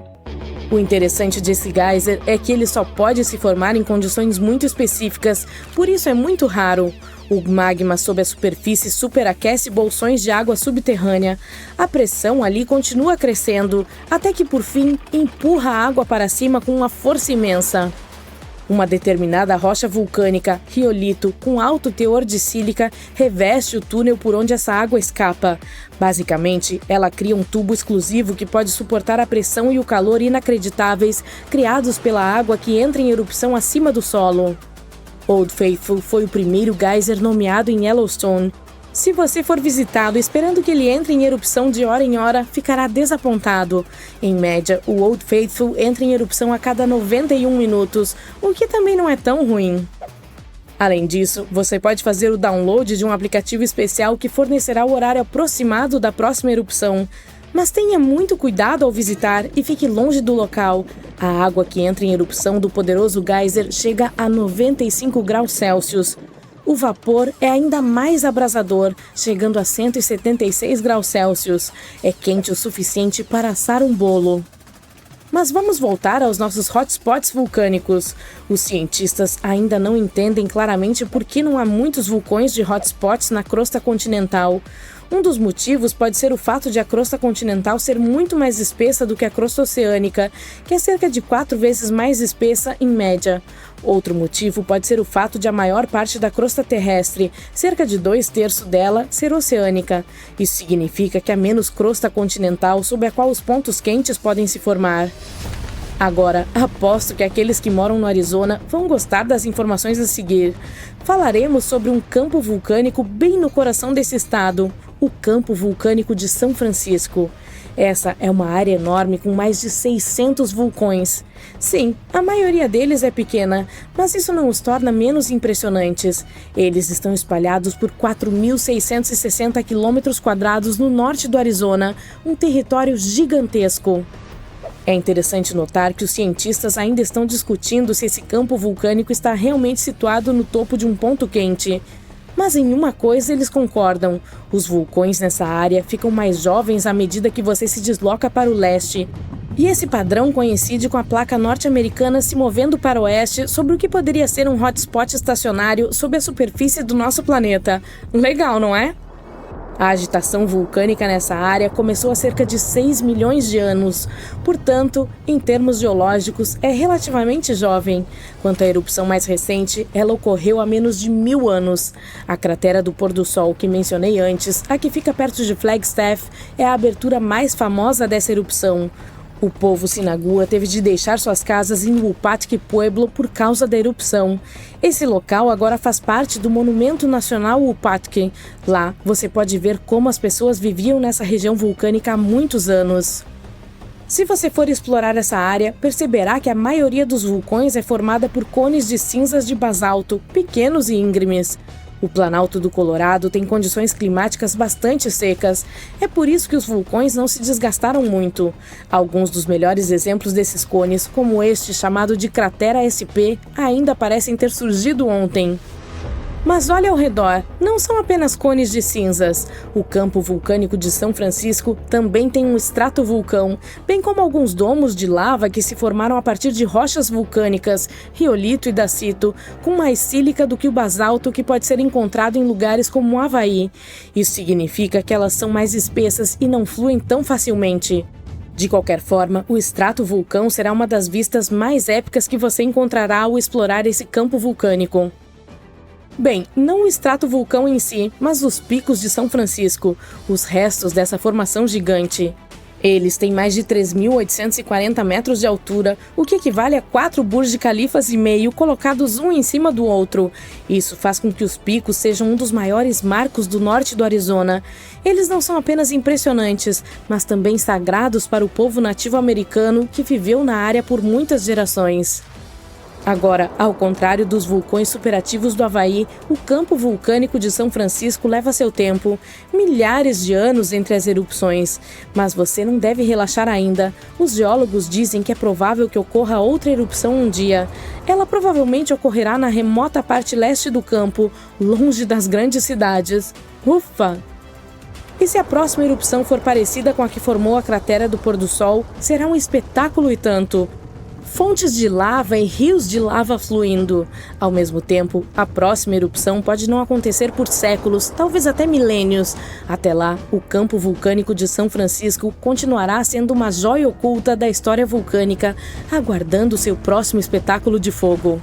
O interessante desse geyser é que ele só pode se formar em condições muito específicas, por isso é muito raro. O magma sob a superfície superaquece bolsões de água subterrânea. A pressão ali continua crescendo, até que por fim empurra a água para cima com uma força imensa. Uma determinada rocha vulcânica, riolito, com alto teor de sílica, reveste o túnel por onde essa água escapa. Basicamente, ela cria um tubo exclusivo que pode suportar a pressão e o calor inacreditáveis criados pela água que entra em erupção acima do solo. Old Faithful foi o primeiro geyser nomeado em Yellowstone. Se você for visitá-lo esperando que ele entre em erupção de hora em hora, ficará desapontado. Em média, o Old Faithful entra em erupção a cada 91 minutos, o que também não é tão ruim. Além disso, você pode fazer o download de um aplicativo especial que fornecerá o horário aproximado da próxima erupção. Mas tenha muito cuidado ao visitar e fique longe do local. A água que entra em erupção do poderoso geyser chega a 95 graus Celsius. O vapor é ainda mais abrasador, chegando a 176 graus Celsius. É quente o suficiente para assar um bolo. Mas vamos voltar aos nossos hotspots vulcânicos. Os cientistas ainda não entendem claramente por que não há muitos vulcões de hotspots na crosta continental. Um dos motivos pode ser o fato de a crosta continental ser muito mais espessa do que a crosta oceânica, que é cerca de 4 vezes mais espessa em média. Outro motivo pode ser o fato de a maior parte da crosta terrestre, cerca de 2/3 dela, ser oceânica. Isso significa que há menos crosta continental sob a qual os pontos quentes podem se formar. Agora, aposto que aqueles que moram no Arizona vão gostar das informações a seguir. Falaremos sobre um campo vulcânico bem no coração desse estado, o Campo Vulcânico de São Francisco. Essa é uma área enorme com mais de 600 vulcões. Sim, a maioria deles é pequena, mas isso não os torna menos impressionantes. Eles estão espalhados por 4.660 km² no norte do Arizona, um território gigantesco. É interessante notar que os cientistas ainda estão discutindo se esse campo vulcânico está realmente situado no topo de um ponto quente. Mas em uma coisa eles concordam: os vulcões nessa área ficam mais jovens à medida que você se desloca para o leste. E esse padrão coincide com a placa norte-americana se movendo para o oeste sobre o que poderia ser um hotspot estacionário sob a superfície do nosso planeta. Legal, não é? A agitação vulcânica nessa área começou há cerca de 6 milhões de anos. Portanto, em termos geológicos, é relativamente jovem. Quanto à erupção mais recente, ela ocorreu há menos de 1000 anos. A cratera do pôr do sol que mencionei antes, a que fica perto de Flagstaff, é a abertura mais famosa dessa erupção. O povo Sinagua teve de deixar suas casas em Wupatki Pueblo por causa da erupção. Esse local agora faz parte do Monumento Nacional Wupatki. Lá, você pode ver como as pessoas viviam nessa região vulcânica há muitos anos. Se você for explorar essa área, perceberá que a maioria dos vulcões é formada por cones de cinzas de basalto, pequenos e íngremes. O Planalto do Colorado tem condições climáticas bastante secas. É por isso que os vulcões não se desgastaram muito. Alguns dos melhores exemplos desses cones, como este chamado de Cratera SP, ainda parecem ter surgido ontem. Mas olha ao redor, não são apenas cones de cinzas. O Campo Vulcânico de São Francisco também tem um estratovulcão, bem como alguns domos de lava que se formaram a partir de rochas vulcânicas, riolito e dacito, com mais sílica do que o basalto que pode ser encontrado em lugares como o Havaí. Isso significa que elas são mais espessas e não fluem tão facilmente. De qualquer forma, o estratovulcão será uma das vistas mais épicas que você encontrará ao explorar esse campo vulcânico. Bem, não o estratovulcão em si, mas os picos de São Francisco, os restos dessa formação gigante. Eles têm mais de 3.840 metros de altura, o que equivale a 4 Burj Khalifas e meio colocados um em cima do outro. Isso faz com que os picos sejam um dos maiores marcos do norte do Arizona. Eles não são apenas impressionantes, mas também sagrados para o povo nativo americano que viveu na área por muitas gerações. Agora, ao contrário dos vulcões superativos do Havaí, o campo vulcânico de São Francisco leva seu tempo, milhares de anos entre as erupções. Mas você não deve relaxar ainda. Os geólogos dizem que é provável que ocorra outra erupção um dia. Ela provavelmente ocorrerá na remota parte leste do campo, longe das grandes cidades. Ufa! E se a próxima erupção for parecida com a que formou a cratera do pôr do sol, será um espetáculo e tanto. Fontes de lava e rios de lava fluindo. Ao mesmo tempo, a próxima erupção pode não acontecer por séculos, talvez até milênios. Até lá, o campo vulcânico de São Francisco continuará sendo uma joia oculta da história vulcânica, aguardando seu próximo espetáculo de fogo.